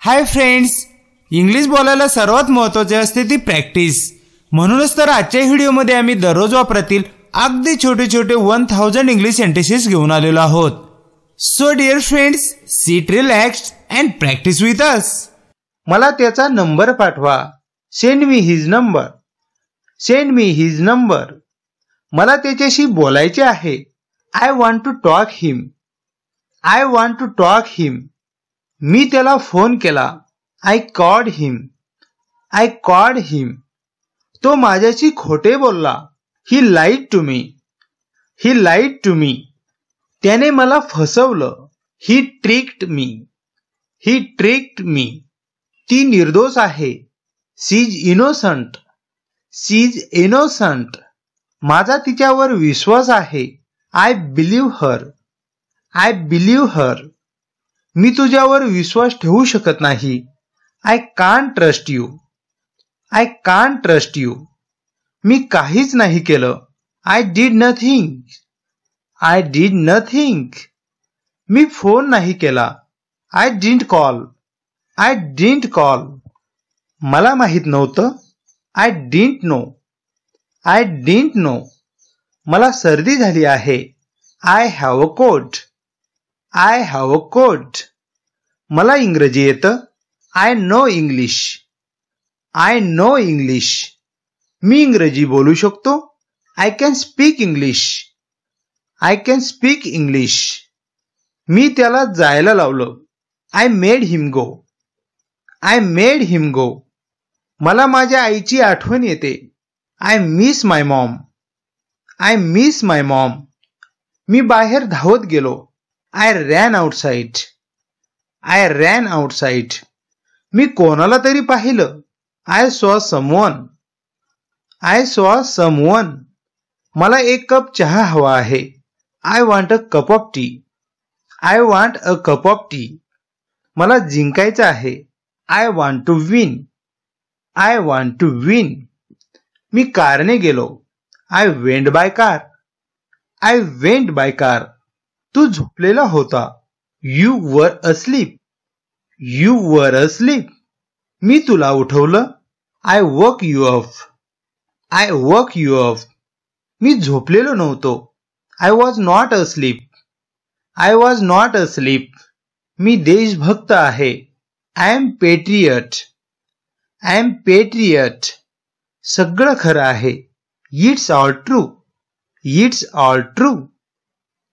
Hi friends, English बोलायला सर्वात महत्त्वाचे असते ती प्रॅक्टिस. म्हणूनच तर आजच्या व्हिडिओमध्ये आम्ही दररोज वापरातील अगदी छोटे छोटे 1000 इंग्लिश सेंटेन्सेस घेऊन आलेलो आहोत. So dear friends, sit relaxed and practice with us. मला त्याचा नंबर पाठवा. Send me his number. Send me his number. मला त्याच्याशी बोलायचे आहे. I want to talk him. I want to talk him. मी त्याला फोन केला. I called him. I called him. तो माझ्याशी खोटे बोलला. He lied to me. He lied to me. त्याने मला फसवलं. He tricked me. He tricked मी. ती निर्दोष आहे. She is innocent. She is innocent. माझा तिच्यावर विश्वास आहे. I believe her. I believe her. मी तुझ्यावर विश्वास ठेवू शकत नाही. I can't trust you. I can't trust you. मी काहीच नाही केलं. I did nothing. I did nothing. मी फोन नाही केला. I didn't call. I didn't call. मला माहित नव्हतं. I didn't know. I didn't know. मला सर्दी झाली आहे. I have a cold. I have a cold. मला इंग्रजी येतं. I know English. I know English. मी इंग्रजी बोलू शकतो. I can speak English. I can speak English. मी त्याला जायला लावलं. I made him go. I made him go. मला माझ्या आईची आठवण येते. I miss my mom. I miss my mom. मी बाहेर धावत गेलो. I ran outside. I ran outside. मी कोणाला तरी पाहिलं. I saw someone. I saw someone. मला एक कप चहा हवा आहे. I want a cup of tea. I want a cup of tea. मला जिंकायचं आहे. I want to win. I want to win. मी कारने गेलो. I went by car. I went by car. तू झोपलेला होता. You were asleep. You were asleep. मी तुला उठवलं. I woke you up. I woke you up. मी झोपलेलो नव्हतो. I was not asleep. I was not asleep. मी देशभक्त आहे. I am patriot. I am patriot. सगळं खरं आहे. It's all true. It's all true.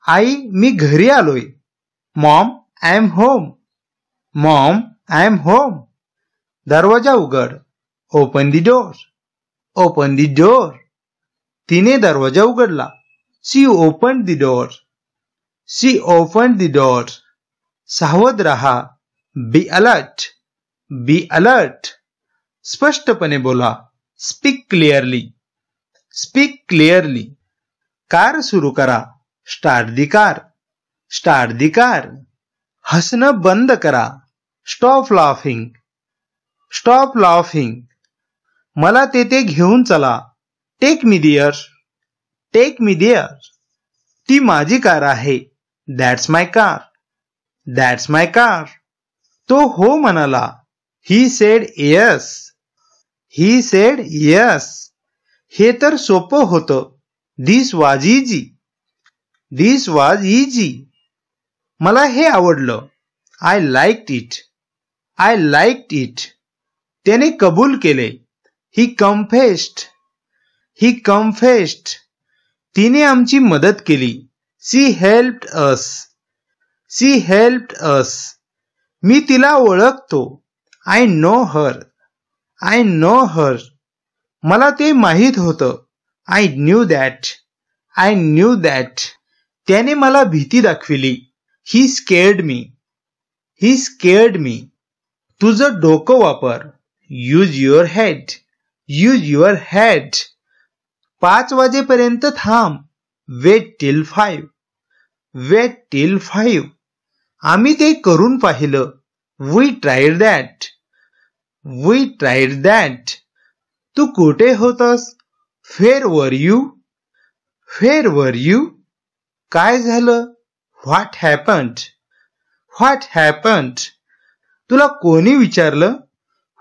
आई, मी घरी आलोय. Mom, I am home. Mom, I am home. दरवाजा उघड. Open the door. Open the door. तिने दरवाजा उघडला. She open the door. She open the door. सावध रहा. Be alert. Be alert. स्पष्टपणे बोला. Speak clearly. Speak clearly. Car सुरू करा. Start the car. Start the car. हसणं बंद करा. Stop laughing. Stop laughing. मला तेथे घेऊन चला. Take me there. Take me there. ती माझी कार आहे. That's my car. That's my car. तो हो म्हणाला. He said yes. He said yes. हे तर सोपं होतं. दिस वाज इझी. दिस वाज इझी. मला हे आवडलं. I liked it. I liked it. त्याने कबूल केले. ही कन्फेस्ड. ही कन्फेस्ड. तिने आमची मदत केली. शी हेल्प्ड अस. शी हेल्प्ड अस. मी तिला ओळखतो. I know her. I know her. मला ते माहीत होतं. I knew that. I knew that. त्याने मला भीती दाखविली. He scared me. He scared me. तुझं डोकं वापर. Use your head. Use your head. 5 वाजेपर्यंत थांब. Wait till 5. Wait till 5. आम्ही ते करून पाहिलं. We tried that. We tried that. तू कुठे होतस? Where were you? Where were you? काय झालं? What happened? What happened? तुला कोणी विचारलं?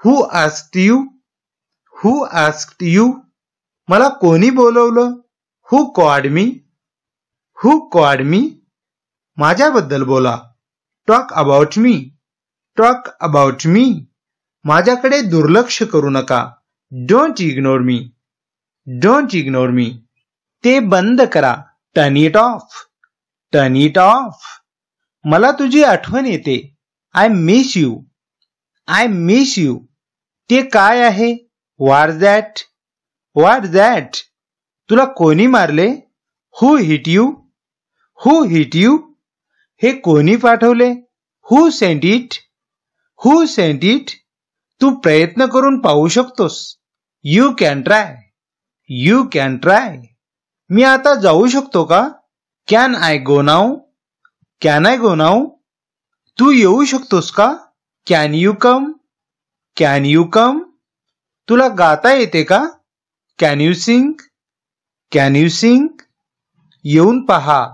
Who asked you? Who asked you? मला कोणी बोलवलं? Who called me? Who called me? माझ्याबद्दल बोला. Talk about me. Talk about me. माझ्याकडे दुर्लक्ष करू नका. Don't ignore me. Don't ignore me. ते बंद करा. Turn it off. Turn it off. मला तुझी आठवण येते. I miss you. I miss you. ते काय आहे? What that? What that? तुला कोणी मारले? Who hit you? Who hit you? हे कोणी पाठवले? Who sent it? Who sent it? तू प्रयत्न करून पाहू शकतोस. You can try. You can try. मी आता जाऊ शकतो का? Can I go now? Can I go now? तू येऊ शकतोस का? Can you come? Can you come? तुला गाता येते का? Can you sing? Can you sing? येऊन पहा.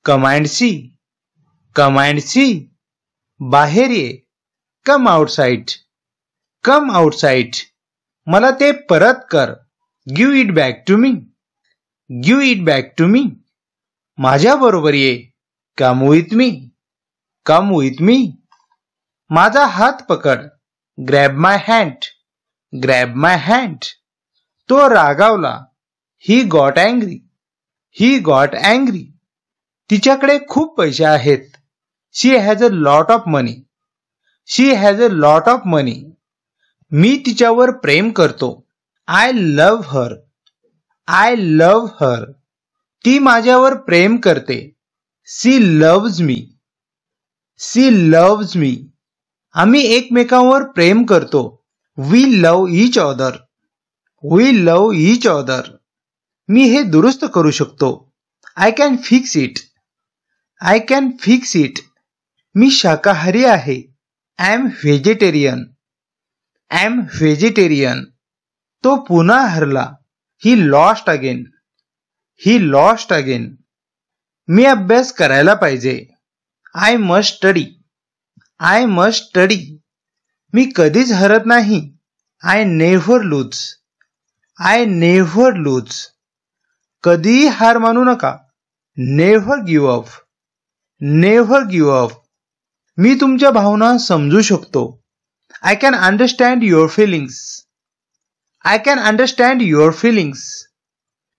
Come and see. Come and see. बाहेर ये. Come outside. Come outside. मला ते परत कर. Give it back to me. Give it back to me. माझ्या बरोबर ये. Come with me. Come with me. माझा हात पकड. Grab my hand. Grab my hand. तो रागावला. He got angry. He got angry. तिच्याकडे खूप पैसे आहेत. She has a lot of money. She has a lot of money. मी तिच्यावर प्रेम करतो. I love her. I love her. ती माझ्यावर प्रेम करते. She loves me. She loves me. आम्ही एकमेकांवर प्रेम करतो. We love each other. We love each other. मी हे दुरुस्त करू शकतो. I can fix it. I can fix it. मी शाकाहारी आहे. I am vegetarian. I am vegetarian. तो पुन्हा हरला. He lost again. He lost again. मी अभ्यास करायला पाहिजे. I must study. I must study. मी कधीच हरत नाही. I never lose. I never loose. कधीही हार मानू नका. Never give up. Never give up. मी तुमच्या भावना समजू शकतो. I can understand your feelings. I can understand your feelings.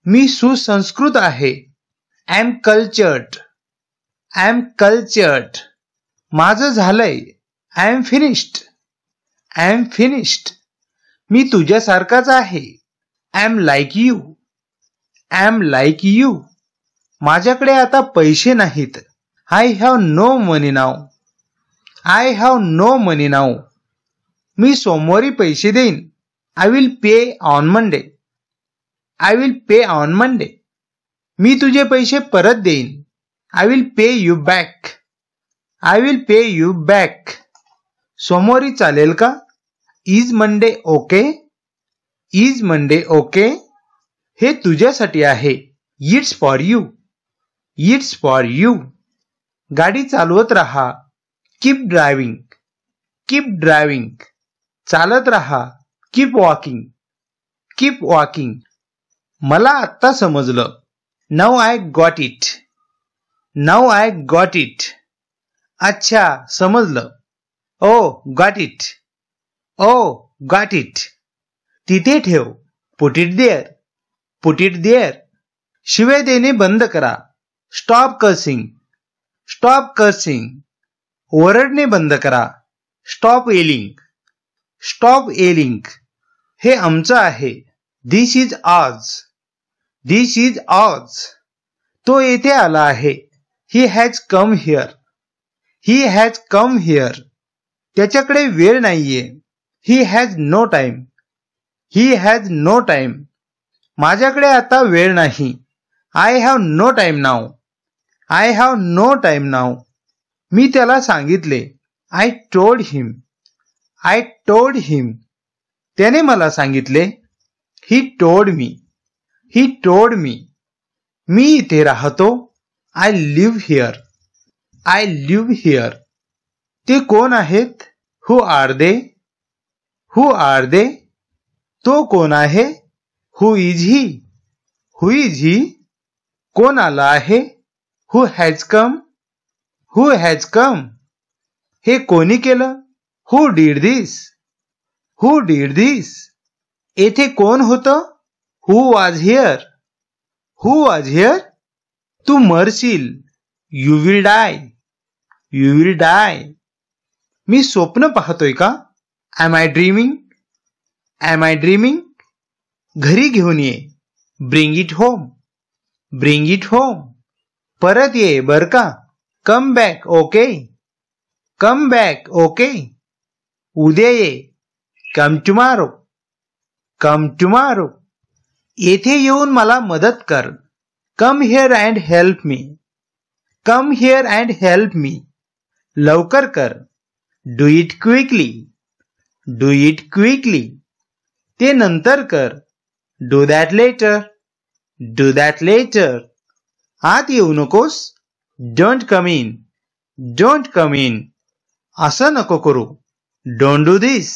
मी सुसंस्कृत आहे. I am cultured. I am cultured. माझं झालंय. I am finished. I am finished. मी तुझ्यासारखाच आहे. I am like you. I am like you. माझ्याकडे आता पैसे नाहीत. I have no money now. I have no money now. मी सोमवारी पैसे देईन. I will pay on Monday. I will pay on Monday. मी तुझे पैसे परत देईन. I will pay you back. I will pay you back. सोमवारी चालेल का? Is Monday okay? Is Monday okay? हे तुझ्यासाठी आहे. It's for you. It's for you. गाडी चालवत राहा. Keep driving. Keep driving. चालत राहा. Keep walking. Keep walking. मला आत्ता समजलं. Now I got it. Now I got it. अच्छा समजलं. ओ got it. Oh got it. तिथे ठेव. Put it there. Put it there. शिव्या देणे बंद करा. Stop cursing. Stop cursing. ओरडणे बंद करा. Stop yelling. Stop yelling. हे आमचं आहे. This is ours. This is ours. तो येथे आला आहे. He has come here. He has come here. त्याच्याकडे वेळ नाहीये. He has no time. He has no time. माझ्याकडे आता वेळ नाही. I have no time now. I have no time now. मी त्याला सांगितले. I told him. I told him. त्याने मला सांगितले. He told me. He told me. मी इथे राहतो. I live here. I live here. ते कोण आहेत? Who are they? Who are they? तो कोण आहे? Who is he? Who is he? कोण आला आहे? Who has come? Who has come? हे कोणी केलं? Who did this? Who did this? येथे कोण होतं? Who was here? Who was here? तू मरशील. You will die. You will die. मी स्वप्न पाहतोय का? Am I dreaming? M I dreaming? घरी घेऊन ये. Bring it home. Bring it home. परत ये बर का? Come back. Okay. Come back. Okay. उद्या ये. Come tomorrow. Come tomorrow. येथे येऊन मला मदत कर. Come here and help me. Come here and help me. लवकर कर. Do it quickly. Do it quickly. ते नंतर कर. Do that later. Do that later. आत येऊ नकोस. Don't come in. Don't come in. असं नको करू. Don't do this.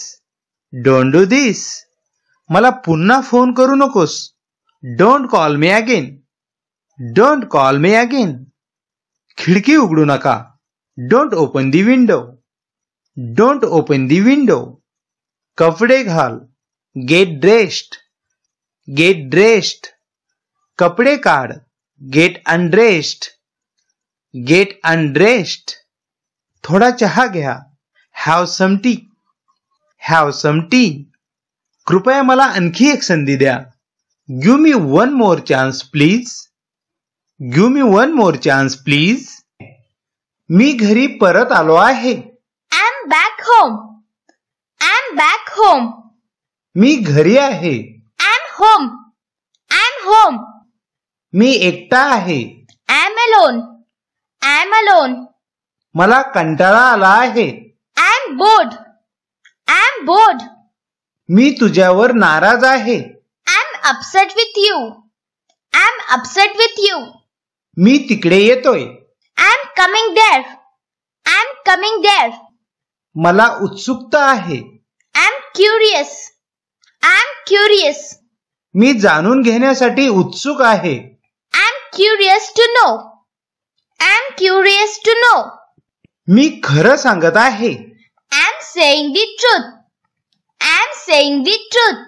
Don't do this. मला पुन्हा फोन करू नकोस. Don't call me again. Don't call me again. खिडकी उघडू नका. Don't open the window. Don't open the window. कपडे घाल. Get dressed. Get dressed. कपडे काढ. Get undressed. Get undressed. थोडा चहा घ्या. Have some tea. Have some tea. कृपया मला आणखी एक संधी द्या. Give me one more chance please. Give me one more chance please. मी घरी परत आलो आहे. I am back home. I am back home. मी घरी आहे. I am home. I am home. मी एकटा आहे. I am alone. I am alone. मला कंटाळा आला आहे. I am bored. I am bored. मी तुझ्यावर नाराज आहे. I am upset with you. I am upset with you. मी तिकडे येतोय. I am coming there. I am coming there. मला उत्सुकता आहे. I am curious. I am curious. मी जाणून घेण्यासाठी उत्सुक आहे. I am curious to know. I am curious to know. मी खरं सांगत आहे. I am saying the truth. I am saying the truth.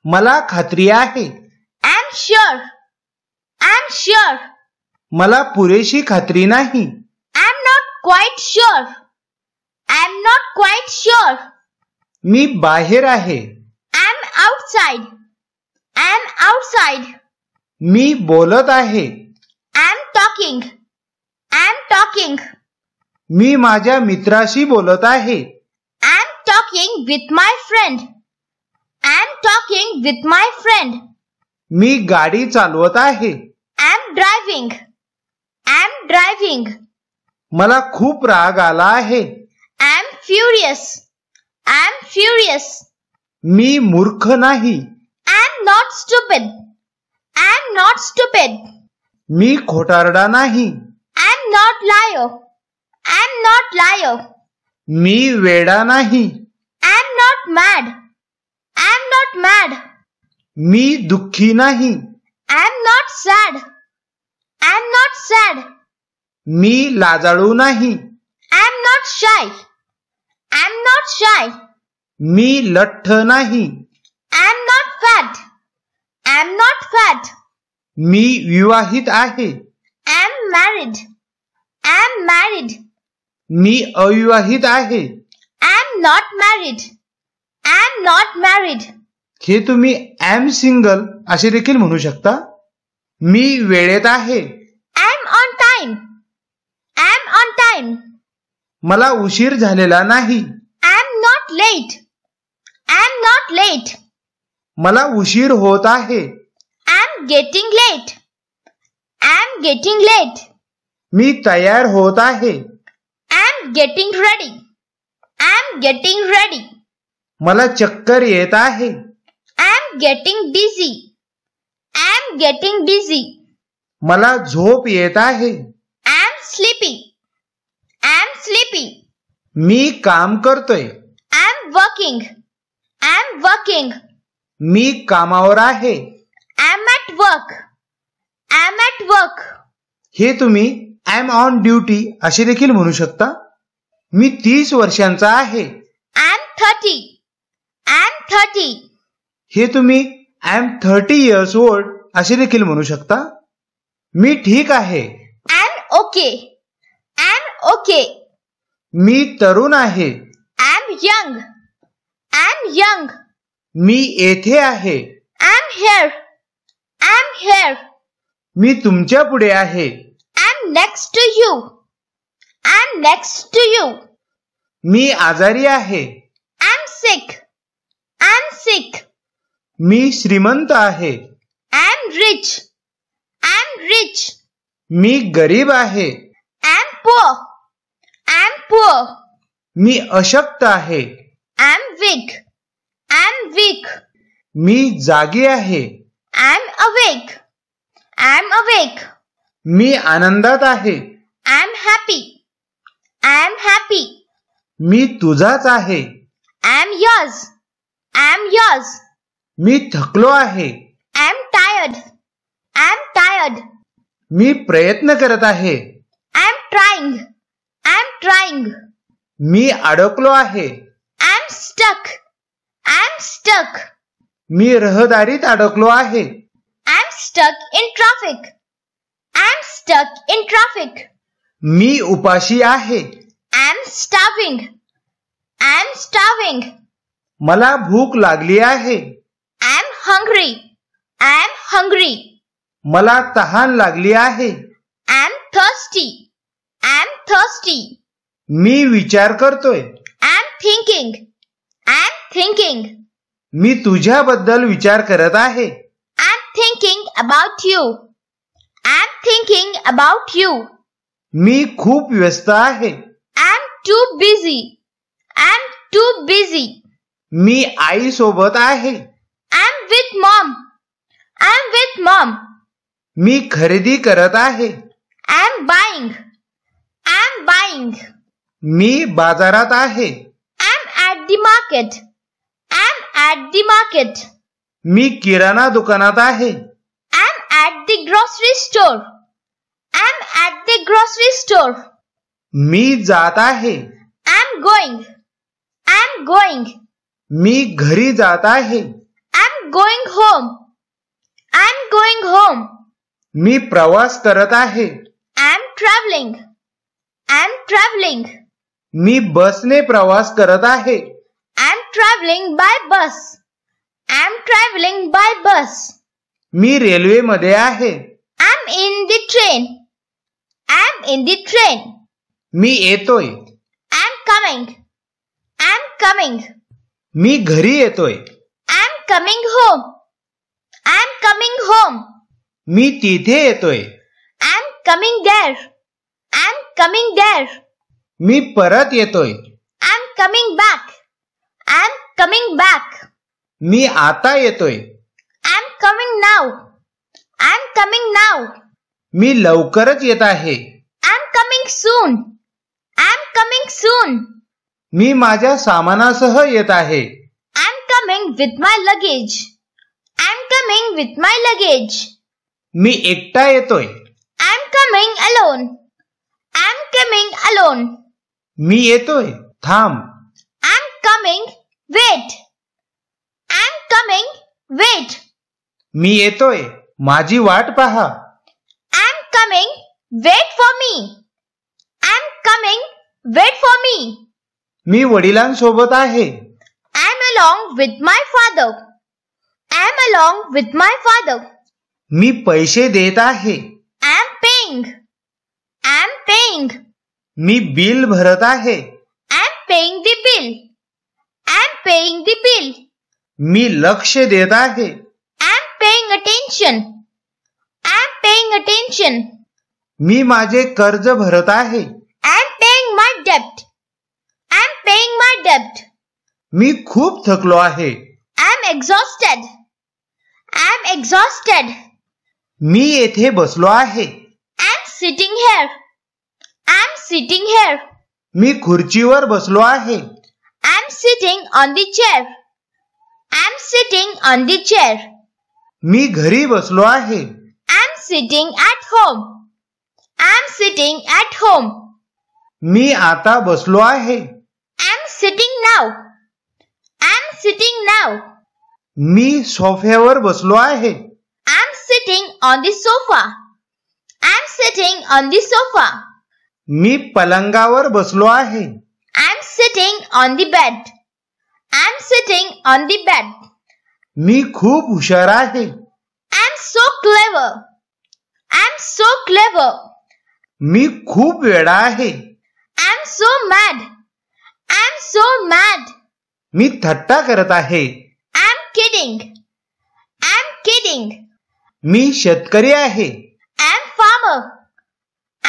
मला खात्री आहे. I am sure. I am sure. मला पुरेशी खात्री नाही. I am not quite sure. I am not quite sure. मी बाहेर आहे. I am outside. I am outside. मी बोलत आहे. I am talking. I am talking. मी माझ्या मित्राशी बोलत आहे. I am talking with my friend. I am talking with my friend. मी गाडी चालवत आहे. I am driving. I am driving. मला खूप राग आला आहे. I am furious. I am furious. मी मूर्ख नाही. I am not stupid. I am not stupid. मी खोटारडा नाही. I am not liar. I am not liar. मी वेडा नाही. I am not mad. I am not mad. मी दुःखी नाही. I am not sad. I am not sad. मी लाजाळू नाही. I am not shy. I am not shy. मी लठ्ठ नाही. I am not fat. I am not fat. मी विवाहित आहे. I am married. I am married. मी अविवाहित आहे. I am not married. I am not married. हे तुम्ही एम सिंगल असे देखील म्हणू शकता. मी वेळेत आहे. I am on time. I am on time. मला उशीर झालेला नाही. I am not late. I am not late. मला उशीर होत आहे. I am getting late. I am getting late. मी तयार होत आहे. I am getting ready. I am getting ready. मला चक्कर येत आहे. I am getting dizzy. I am getting dizzy. मला झोप येत आहे. I am sleepy. I am sleepy. मी काम करतोय. working. I'm working. मी कामावर आहे. I'm at work. I'm at work. हे तुम्ही I'm on duty असे देखील म्हणू शकता. मी 30 वर्षांचा आहे. I'm 30. I'm 30. हे तुम्ही I'm 30 years old असे देखील म्हणू शकता. मी ठीक आहे. I'm okay. I'm okay. मी तरुण आहे. I'm young. I'm young. मी येथे आहे. I'm here. I'm here. मी तुमच्या पुढे आहे. I'm next to you. I'm next to you. मी आजारी आहे. I'm sick. I'm sick. मी श्रीमंत आहे. I'm rich. I'm rich. मी गरीब आहे. I'm poor. I'm poor. मी अशक्त आहे. I'm weak. I'm weak. मी जागी आहे. I'm awake. I'm awake. मी आनंदात आहे. I'm happy. I'm happy. मी तुझाच आहे. I'm yours. I'm yours. मी थकलो आहे. I'm tired. I'm tired. मी प्रयत्न करत आहे. I'm trying. I'm trying. मी अडकलो आहे. I'm stuck. I'm stuck. मी रहदारीत अडकलो आहे. I'm stuck in traffic. I'm stuck in traffic. मी उपाशी आहे. I'm starving. I'm starving. मला भूक लागली आहे. I'm hungry. I'm hungry. मला तहान लागली आहे. I'm thirsty. I'm thirsty. मी विचार करतोय. I'm thinking. I'm thinking. मी तुझ्याबद्दल विचार करत आहे. I'm thinking about you. I'm thinking about you. मी खूप व्यस्त आहे. I'm too busy. I'm too busy. मी आई सोबत आहे. I'm with mom. I'm with mom. मी खरेदी करत आहे. I'm buying. I'm buying. मी बाजारात आहे. I'm at the market. I'm at the market. मी किराणा दुकानात आहे. I'm at the grocery store. I'm at the grocery store. मी जात आहे. I'm going. I'm going. मी घरी जात आहे. I'm going home. I'm going home. मी प्रवास करत आहे. I'm traveling. I'm traveling. मी बसने प्रवास करत आहे. I'm traveling by bus. I'm traveling by bus. मी रेल्वेमध्ये आहे. I'm in the train. I'm in the train. मी येतोय. I'm coming. I'm coming. मी घरी येतोय. I'm coming home. I'm coming home. मी तिथे येतोय. I'm coming there. I'm coming there. मी परत येतोय. I'm coming back. I'm coming back. मी आता येतोय. I'm coming now. I'm coming now. मी लवकरच येत आहे. I'm coming soon. I'm coming soon. मी माझ्या सामानासह येत आहे. I'm coming with my luggage. I'm coming with my luggage. मी एकटा येतोय. I'm coming alone. I'm coming alone. मी येतोय. थांब. I'm coming. Wait. I'm coming. Wait. मी येतोय. माझी वाट पहा. I'm coming. Wait for me. I'm coming. Wait for me. मी वडिलांसोबत आहे. I'm along with my father. I'm along with my father. मी पैसे देत आहे. I'm paying. I'm paying. मी बिल भरत आहे. I'm paying the bill. I'm paying the bill. मी लक्ष देत आहे. I'm paying attention. I'm paying attention. मी माझे कर्ज भरत आहे. I'm paying my debt. I'm paying my debt. मी खूप थकलो आहे. I'm exhausted. I'm exhausted. मी येथे बसलो आहे. I'm sitting here. I'm sitting here. मी खुर्चीवर बसलो आहे. I'm sitting on the chair. I'm sitting on the chair. मी घरी बसलो आहे. I'm sitting at home. I'm sitting at home. मी आता बसलो आहे. I'm sitting now. I'm sitting now. मी सोफ्यावर बसलो आहे. I'm sitting on the sofa. I'm sitting on the sofa. मी पलंगावर बसलो आहे. I'm sitting on the bed. I'm sitting on the bed. मी खूप हुशार आहे. I'm so clever. I'm so clever. मी खूप वेडा आहे. I'm so mad. I'm so mad. मी थट्टा करत आहे. I'm kidding. I'm kidding. मी शेतकरी आहे. I'm farmer.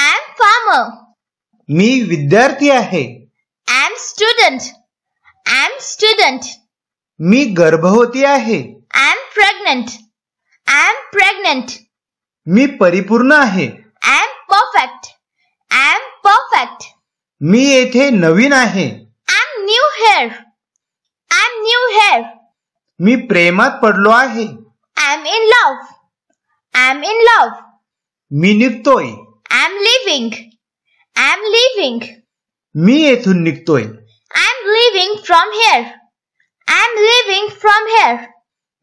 I'm farmer. मी विद्यार्थी आहे. I'm student. I'm student. मी गर्भवती आहे. I'm pregnant. I'm pregnant. मी परिपूर्ण आहे. I'm perfect. I'm perfect. मी येथे नवीन आहे. I'm new here. I'm new here. मी प्रेमात पडलो आहे. I'm in love. I'm in love. मी निघतोय. I'm leaving. I'm leaving. मी येथून निघतोय. I'm leaving from here. I'm leaving from here.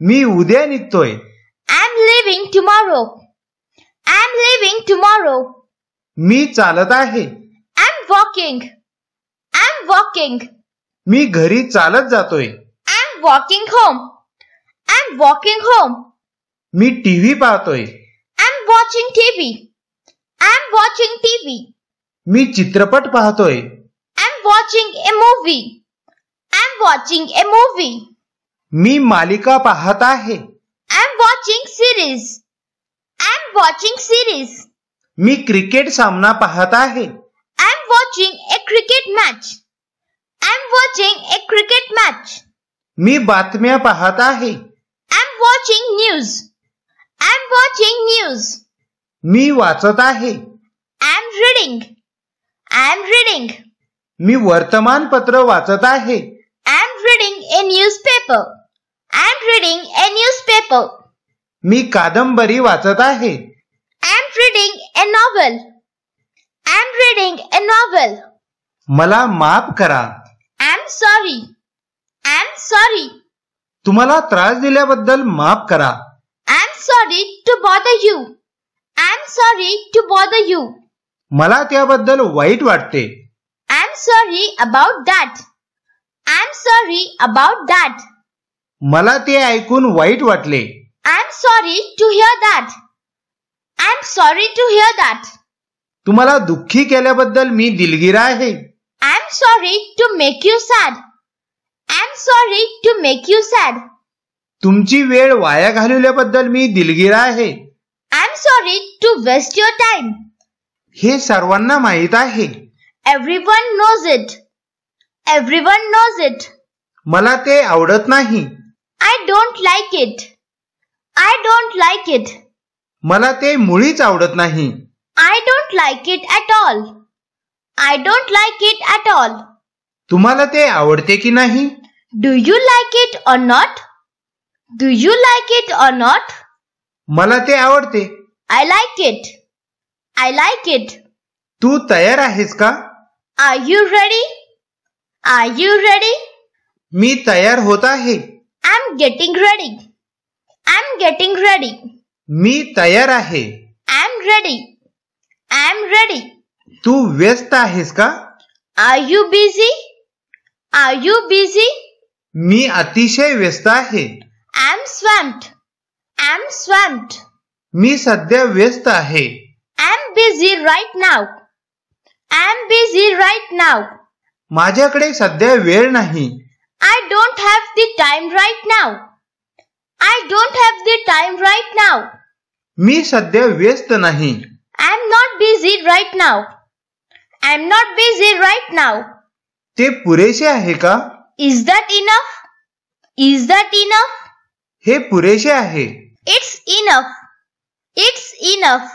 मी उद्या निघतोय. I'm leaving tomorrow. I'm leaving tomorrow. मी चालत आहे. I'm walking. I'm walking. मी घरी चालत जातोय. I'm walking home. I'm walking home. Me TV पाहतोय. I'm watching TV. I'm watching TV. मी चित्रपट पाहतोय. I'm watching a movie. I'm watching a movie. मी मालिका पाहत आहे. I'm watching series. I'm watching series. Me cricket सामना पाहत आहे. I'm watching a cricket match. I'm watching a cricket match. मी बातम्या पाहत आहे. I'm watching news. I'm watching news. मी वाचत आहे. I'm reading. I'm reading. मी वर्तमानपत्र वाचत आहे. I'm reading a newspaper. I'm reading a newspaper. मी कादंबरी वाचत आहे. I'm reading a novel. I'm reading a novel. मला माफ करा. I'm sorry. I'm sorry. तुम्हाला त्रास दिल्याबद्दल माफ करा. I'm sorry to bother you. I'm sorry to bother you. मला त्याबद्दल वाईट वाटते. I'm sorry about that. I'm sorry about that. मला ते ऐकून वाईट वाटले. I'm sorry to hear that. I'm sorry to hear that. तुम्हाला दुःखी केल्याबद्दल मी दिलगीर आहे. I'm sorry to make you sad. I'm sorry to make you sad. तुमची वेळ वाया घालवल्याबद्दल मी दिलगीर आहे. I'm sorry to waste your time. हे सर्वांना माहित आहे. Everyone knows it. Everyone knows it. मला ते आवडत नाही. I don't like it. I don't like it. मला ते मुळीच आवडत नाही. I don't like it at all. I don't like it at all. तुम्हाला ते आवडते की नाही? Do you like it or not? Do you like it or not? मला ते आवडते. I like it. I like it. तू तयार आहेस का? Are you ready? Are you ready? मी तयार होत आहे. I'm getting ready. I'm getting ready. मी तयार आहे. I'm ready. I'm ready. तू व्यस्त आहेस का? Are you busy? Are you busy? मी अतिशय व्यस्त आहे. I'm swamped. I'm swamped. मी सध्या व्यस्त आहे. I'm busy right now. I'm busy right now. माझ्याकडे सध्या वेळ नाही. I don't have the time right now. I don't have the time right now. मी सध्या व्यस्त नाही. I'm not busy right now. I'm not busy right now. ते पुरेसे आहे का? Is that enough? Is that enough? हे पुरेसे आहे. It's enough. It's enough.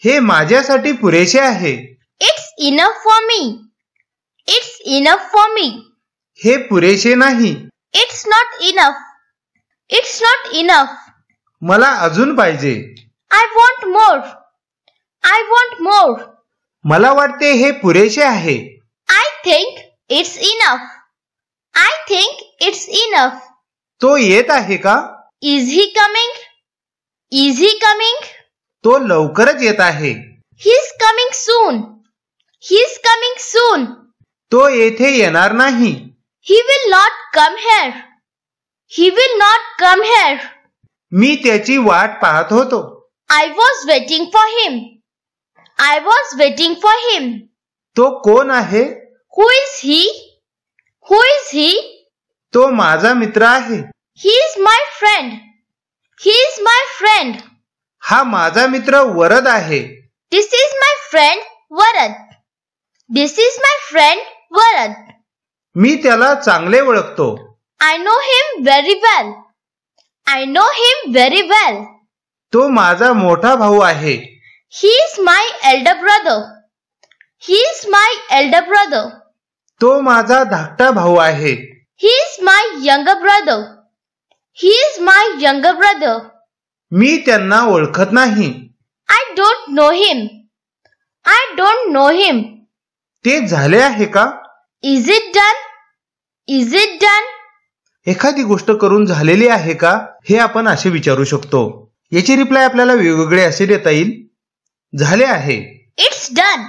हे माझ्यासाठी पुरेसे आहे. It's enough for me. It's enough for me. हे पुरेसे नाही. It's not enough. It's not enough. मला अजून पाहिजे. I want more. I want more. मला वाटते हे पुरेसे आहे. I think it's enough. I think it's enough. तो येत आहे का? Is he coming? Is he coming? तो लवकरच येत आहे. He's coming soon. He's coming soon. तो येथे येणार नाही. He will not come here. He will not come here. मी त्याची वाट पाहत होतो. I was waiting for him. I was waiting for him. तो कोण आहे? Who is he? Who is he? तो माझा मित्र आहे. He is my friend. He is my friend. हा माझा मित्र वरद आहे. This is my friend Varad. This is my friend Varad. मी त्याला चांगले ओळखतो. I know him very well. I know him very well. तो माझा मोठा भाऊ आहे. He is my elder brother. He is my elder brother. तो माझा धाकटा भाऊ आहे. He is my younger brother. He is my younger brother. मी त्यांना ओळखत नाही. I don't know him. I don't know him. ते झाले आहे का? Is it done? Is it done? एखादी गोष्ट करून झालेली आहे का हे आपण असे विचारू शकतो. याची रिप्लाय आपल्याला वेगवेगळे असे देता येईल. झाले आहे. It's done.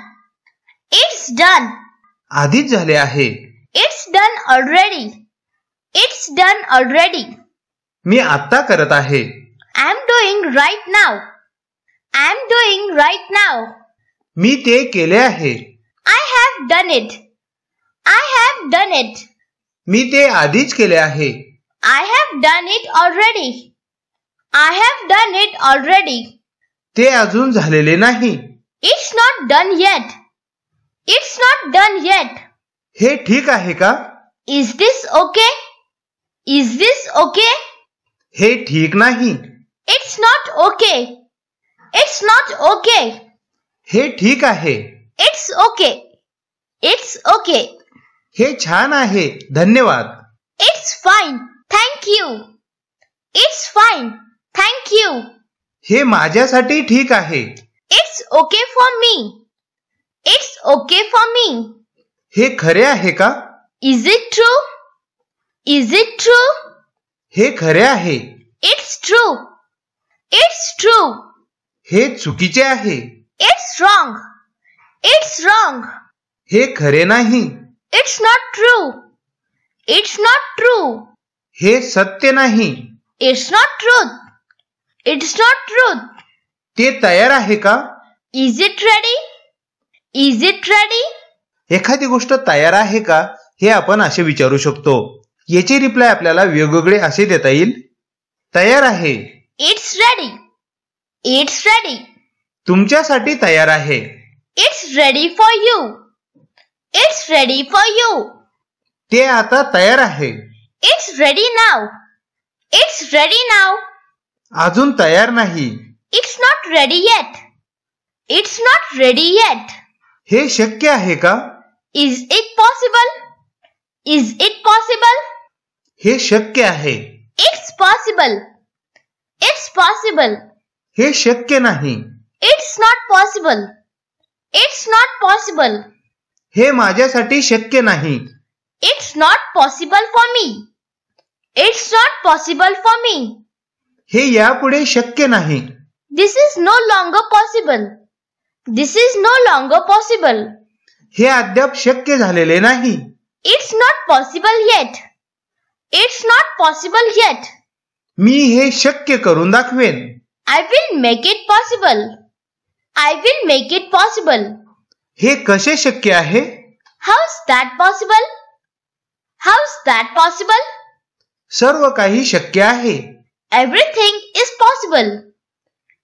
It's done. आधीच झाले आहे. It's done already. It's done already. मी आत्ता करत आहे. I'm doing right now. I'm doing right now. मी ते केले आहे. I have done it. I have done it. मी ते आधीच केले आहे. I have done it already. I have done it already. ते अजून झालेले नाही. It's not done yet. It's not done yet. हे ठीक आहे का? Is this okay? Is this okay? हे ठीक नाही. It's not okay. It's not okay. हे ठीक आहे. It's okay. It's okay. हे छान आहे. धन्यवाद. It's fine. Thank you. It's fine. Thank you. हे माझ्यासाठी ठीक आहे. It's okay for me. It's okay for me. हे खरे आहे का? Is it true? Is it true? हे खरे आहे. It's true. It's true. हे चुकीचे आहे. It's wrong. It's wrong. हे खरे नाही. It's not true. It's not true. हे सत्य नाही. It's not truth. It's not truth. ते तयार आहे का? Is it ready? Is it ready? एखादी गोष्ट तयार आहे का हे आपण असे विचारू शकतो. याची रिप्लाय आपल्याला वेगवेगळे असे देता येईल. तयार आहे. It's ready. It's ready. तुमच्यासाठी तयार आहे. It's ready for you. It's ready for you. ते आता तयार आहे. It's ready now. It's ready now. अजून तयार नाही. It's not ready yet. It's not ready yet. हे शक्य आहे का? Is it possible? Is it possible? हे शक्य आहे. It's possible. It's possible. हे शक्य नाही. It's not possible. It's not possible. हे माझ्यासाठी शक्य नाही. It's not possible for me. It's not possible for me. हे यापुढे शक्य नाही. This is no longer possible. This is no longer possible. हे अद्याप शक्य झालेले नाही. It's not possible yet. It's not possible yet. मी हे शक्य करून दाखवेन. I will make it possible. I will make it possible. हे कसे शक्य आहे? How's that possible? How's that possible? सर्व काही शक्य आहे. Everything is possible.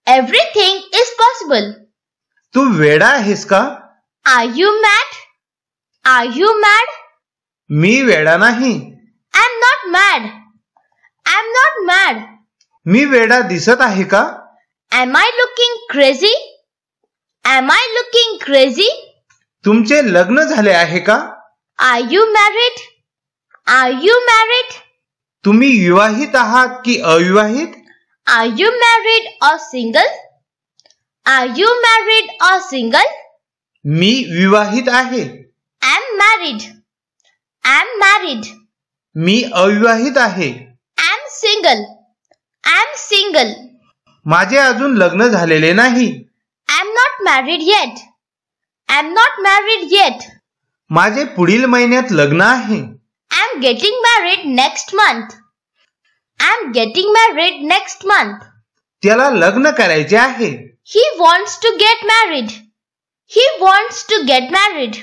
Everything is possible. तू वेडा आहेस का? Are you mad? Are you mad? मी वेडा नाही. I'm not mad. I'm not mad. मी वेडा दिसत आहे का? Am I looking crazy? Am I looking crazy? तुमचे लग्न झाले आहे का? Are you married? Are you married? तुम्ही विवाहित आहात की अविवाहित? Are you married or single? Are you married or single? मी विवाहित आहे. I'm married. I'm married. मी अविवाहित आहे. I'm single. I'm single. माझे अजून लग्न झालेले नाही. I'm not married yet. I'm not married yet. माझे पुढील महिन्यात लग्न आहे. I'm getting married next month. I'm getting married next month. त्याला लग्न करायचे आहे. He wants to get married. He wants to get married.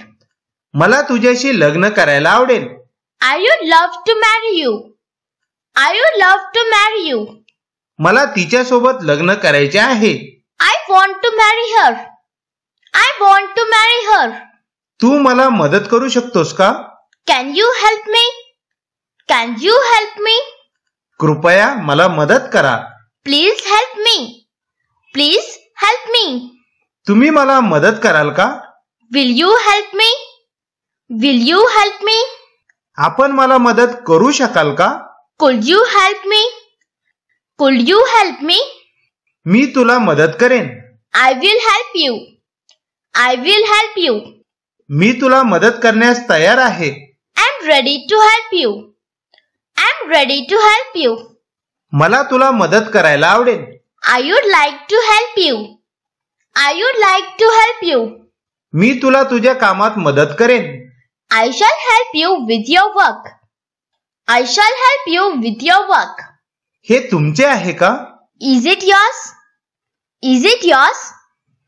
मला तुझ्याशी लग्न करायला आवडेल. I would love to marry you. I would love to marry you. मला तिच्यासोबत लग्न करायचे आहे. I want to marry her. I want to marry her. तू मला मदत करू शकतोस का? Can you help me? Can you help me? कृपया मला मदत करा. Please help me. Please help me. तुम्ही मला मदत कराल का? Will you help me? Will you help me? आपण मला मदत करू शकाल का? Could you help me? Could you help me? मी तुला मदत करेन. I will help you. I will help you. मी तुला मदत करण्यास तयार आहे. I'm ready to help you. I'm ready to help you. मला तुला मदत करायला आवडेल. I would like to help you. I would like to help you. मी तुला तुझ्या कामात मदत करेन. I shall help you with your work. I shall help you with your work. हे तुमचे आहे का? Is it yours? Is it yours?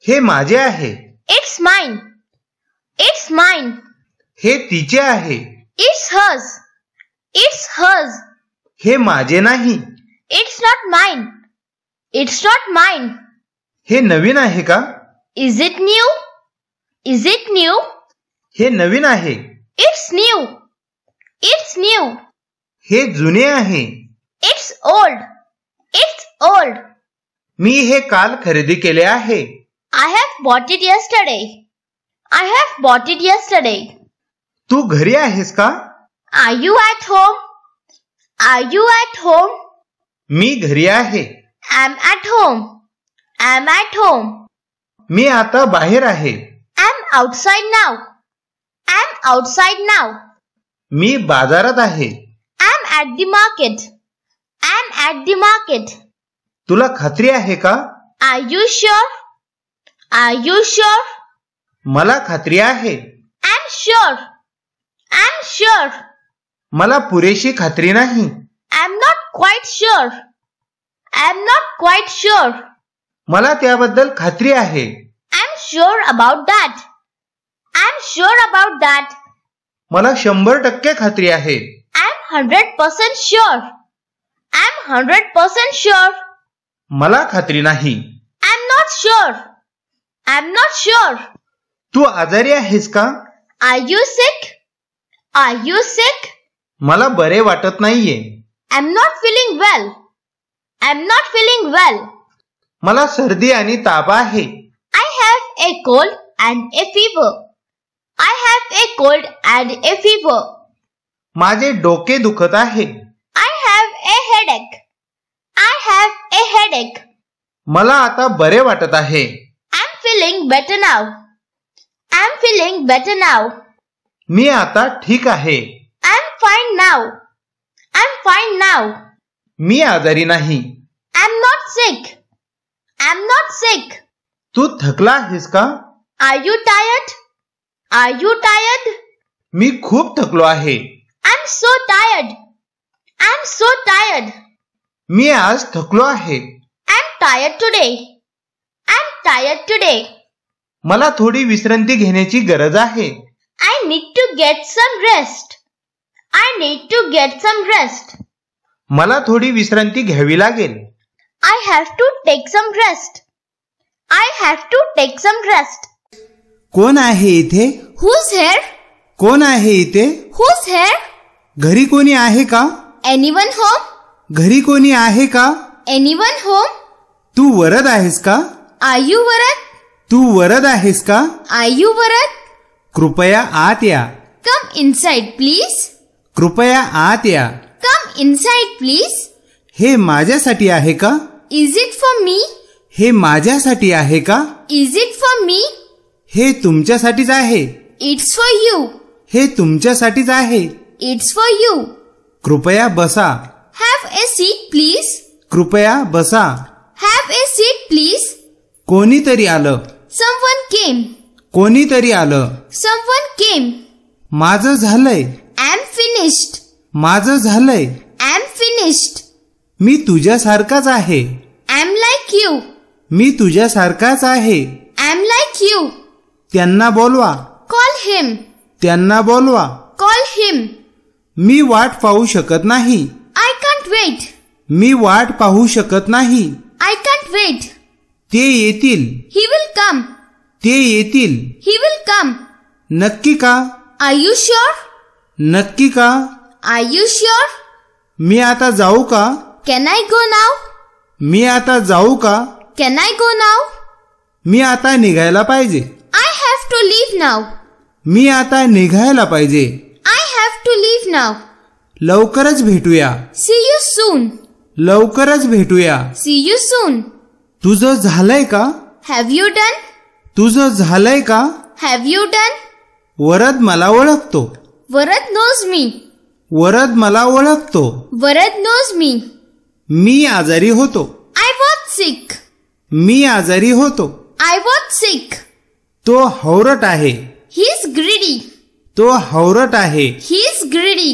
हे माझे आहे. It's mine. It's mine. हे तिचे आहे. It's hers. It's hers. हे माझे नाही. It's not mine. It's not mine. हे नवीन आहे का? Is it new? Is it new? हे नवीन आहे. It's new. It's new. हे जुने आहे. It's old. It's old. मी हे काल खरेदी केले आहे. I have bought it yesterday. I have bought it yesterday. तू घरी आहेस का? Are you at home? Are you at home? मी घरी आहे. I'm at home. I'm at home. मी आता बाहेर आहे. I'm outside now. I'm outside now. मी बाजारात आहे. I'm at the market. I'm at the market. तुला खात्री आहे का? Are you sure? Are you sure? मला खात्री आहे. I'm sure. I'm sure. मला पुरेशी खात्री नाही. I'm not quite sure. I'm not quite sure. मला त्याबद्दल खात्री आहे. I'm sure about that. I'm sure about that. मला 100% खात्री आहे. I'm 100% sure. I'm 100% sure. मला खात्री नाही. I'm not sure. I'm not sure. तू आजारी आहेस का? Are you sick? Are you sick? मला बरे वाटत नाहीये. I'm not feeling well. I'm not feeling well. मला सर्दी आणि ताप आहे. I have a cold and a fever. I have a cold and a fever. माझे डोके दुखत आहे. I have a headache. I have a headache. मला आता बरे वाटत आहे. I'm feeling better now. I'm feeling better now. मी आता ठीक आहे. I'm fine now. I'm fine now. मी आजारी नाही. I'm not sick. I'm not sick. तू थकला आहेस का? Are you tired? Are you tired? मी खूप थकलो आहे. I'm so tired. I'm so tired. मी आज थकलो आहे. I'm tired today. I'm tired today. मला थोडी विश्रांती घेण्याची गरज आहे. I need to get some rest. I need to get some rest. मला थोडी विश्रांती घ्यावी लागेल. I have to take some rest. I have to take some rest. कोण आहे इथे? Who's here? कोण आहे इथे? Who's here? घरी कोणी आहे का? Anyone home? घरी कोणी आहे का? Anyone home? तू वरद आहेस का? Are you Varad? तू वरद आहेस का? Are you Varad? कृपया आत या. Come inside, please. कृपया आत या. Come inside, please. हे माझ्यासाठी आहे का? Is it for me? हे माझ्यासाठी आहे का? Is it for me? हे तुमच्यासाठीच आहे. It's for you. हे तुमच्यासाठीच आहे. It's for you. कृपया बसा. Have a seat, please. कृपया बसा. Have a seat, please. कोणीतरी आलं. Someone came. कोणीतरी आलं. Someone came. माझं झालंय. I'm finished. माझं झालंय. I'm finished. मी तुझ्यासारखाच आहे. I'm like you. मी तुझ्यासारखाच आहे. I'm like you. त्यांना बोलवा. Call him. त्यांना बोलवा. Call him. मी वाट पाहू शकत नाही. I can't wait. मी वाट पाहू शकत नाही. I can't wait. ते येतील. He will come. ते येतील. He will come. नक्की का? Are you sure? नक्की का? Are you sure? मी आता जाऊ का? Can I go now? मी आता जाऊ का? Can I go now? मी आता निघायला पाहिजे. I have to leave now. मी आता निघायला पाहिजे. I have to leave now. लवकरच भेटूया. See you soon. लवकरच भेटूया. See you soon. तुझं झालंय का? Have you done? तुझं झालंय का? Have you done? वरद मला ओळखतो. Varad knows me. वरद मला ओळखतो. Varad knows me. मी आजारी होतो. I was sick. मी आजारी होतो. I was sick. तो हवरट आहे. He's greedy. तो हवरट आहे. He's greedy.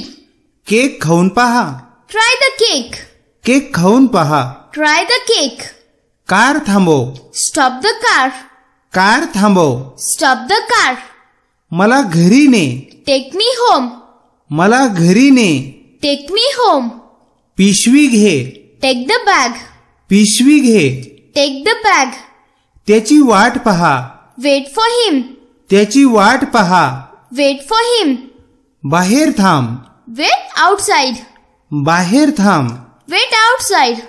केक खाऊन पहा. Try the cake. केक खाऊन पहा. Try the cake. कार थांबव. Stop the car. कार थांबव. Stop the car. मला घरी ने. Take me home. मला घरी ने. Take me home. पिशवी घे. Take the bag. पिशवी घे. Take the bag. त्याची वाट पहा. Wait for him. त्याची वाट पहा. Wait for him. बाहेर थांब. Wait outside. बाहेर थांब. Wait outside.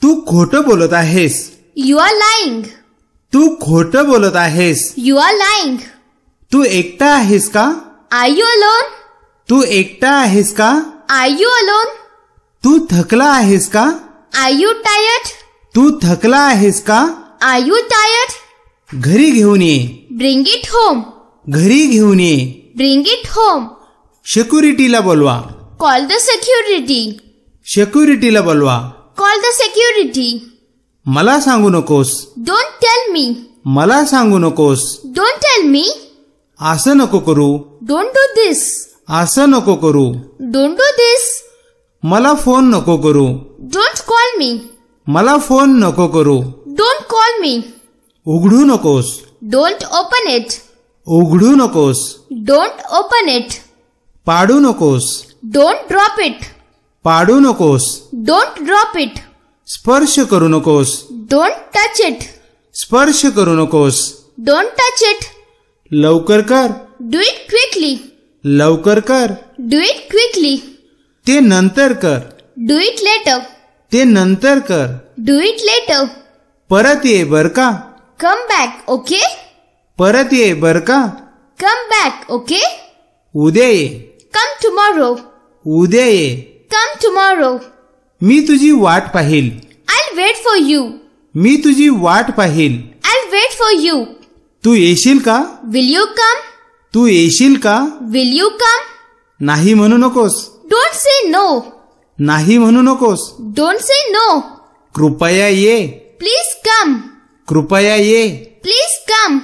तू खोटं बोलत आहेस. You are lying. तू खोटं बोलत आहेस. You are lying. तू एकटा आहेस का? Are you alone? तू एकटा आहेस का? Are you alone? तू थकला आहेस का? Are you tired? तू थकला आहेस का? Are you tired? घरी घेऊन ये. Bring it home. घरी घेऊन ये. Bring it home. सिक्युरिटीला बोलवा. Call the security. सिक्युरिटीला बोलवा. Call the security. मला सांगू नकोस. Don't tell me. मला सांगू नकोस. Don't tell me. असं नको करू. Don't do this. असं नको करू. Don't do this. मला फोन नको करू. Don't call me. मला फोन नको करू. Don't call me. उघडू नकोस. Don't open it. उघडू नकोस. Don't open it. पाडू नकोस. Don't drop it. पाडू नकोस. Don't drop it. स्पर्श करू नकोस. Don't touch it. स्पर्श करू नकोस. Don't touch it. लवकर कर. Do it quickly. लवकर कर. Do it quickly. ते नंतर कर. Do it later. ते नंतर कर. Do it later. परत ये बर का? Come back, okay? परत ये बर का? Come back, okay? उद्या ये. Come tomorrow. उद्या ये. Come tomorrow. मी तुझी वाट पाहील. I'll wait for you. मी तुझी वाट पाहील. I'll wait for you. तू येशील का? Will you come? तू येशील का? Will you come? नाही म्हणू नकोस. Don't say no. नाही म्हणू नकोस. Don't say no. कृपया ये. Please come. कृपया ये. Please come.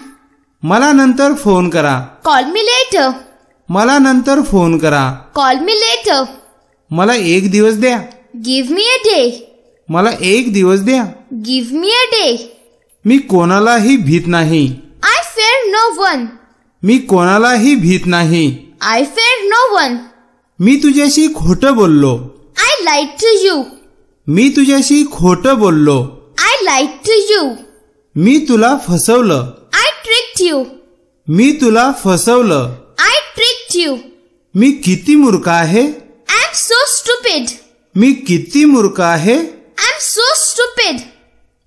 मला नंतर फोन करा. Call me later. मला नंतर फोन करा. Call me later. मला एक दिवस द्या. Give me a day. मला एक दिवस द्या. Give me a day. मी कोणालाही भीत नाही. I fear no one. मी कोणालाही भीत नाही. I fear no one. मी तुझ्याशी खोटं बोललो. I lied to you. मी तुझ्याशी खोटं बोललो. I lied to you. मी तुला फसवलं. I tricked you. मी तुला फसवलं. I tricked you. मी किती मूर्ख आहे. I'm so stupid. मी किती मूर्ख आहे. I'm so stupid.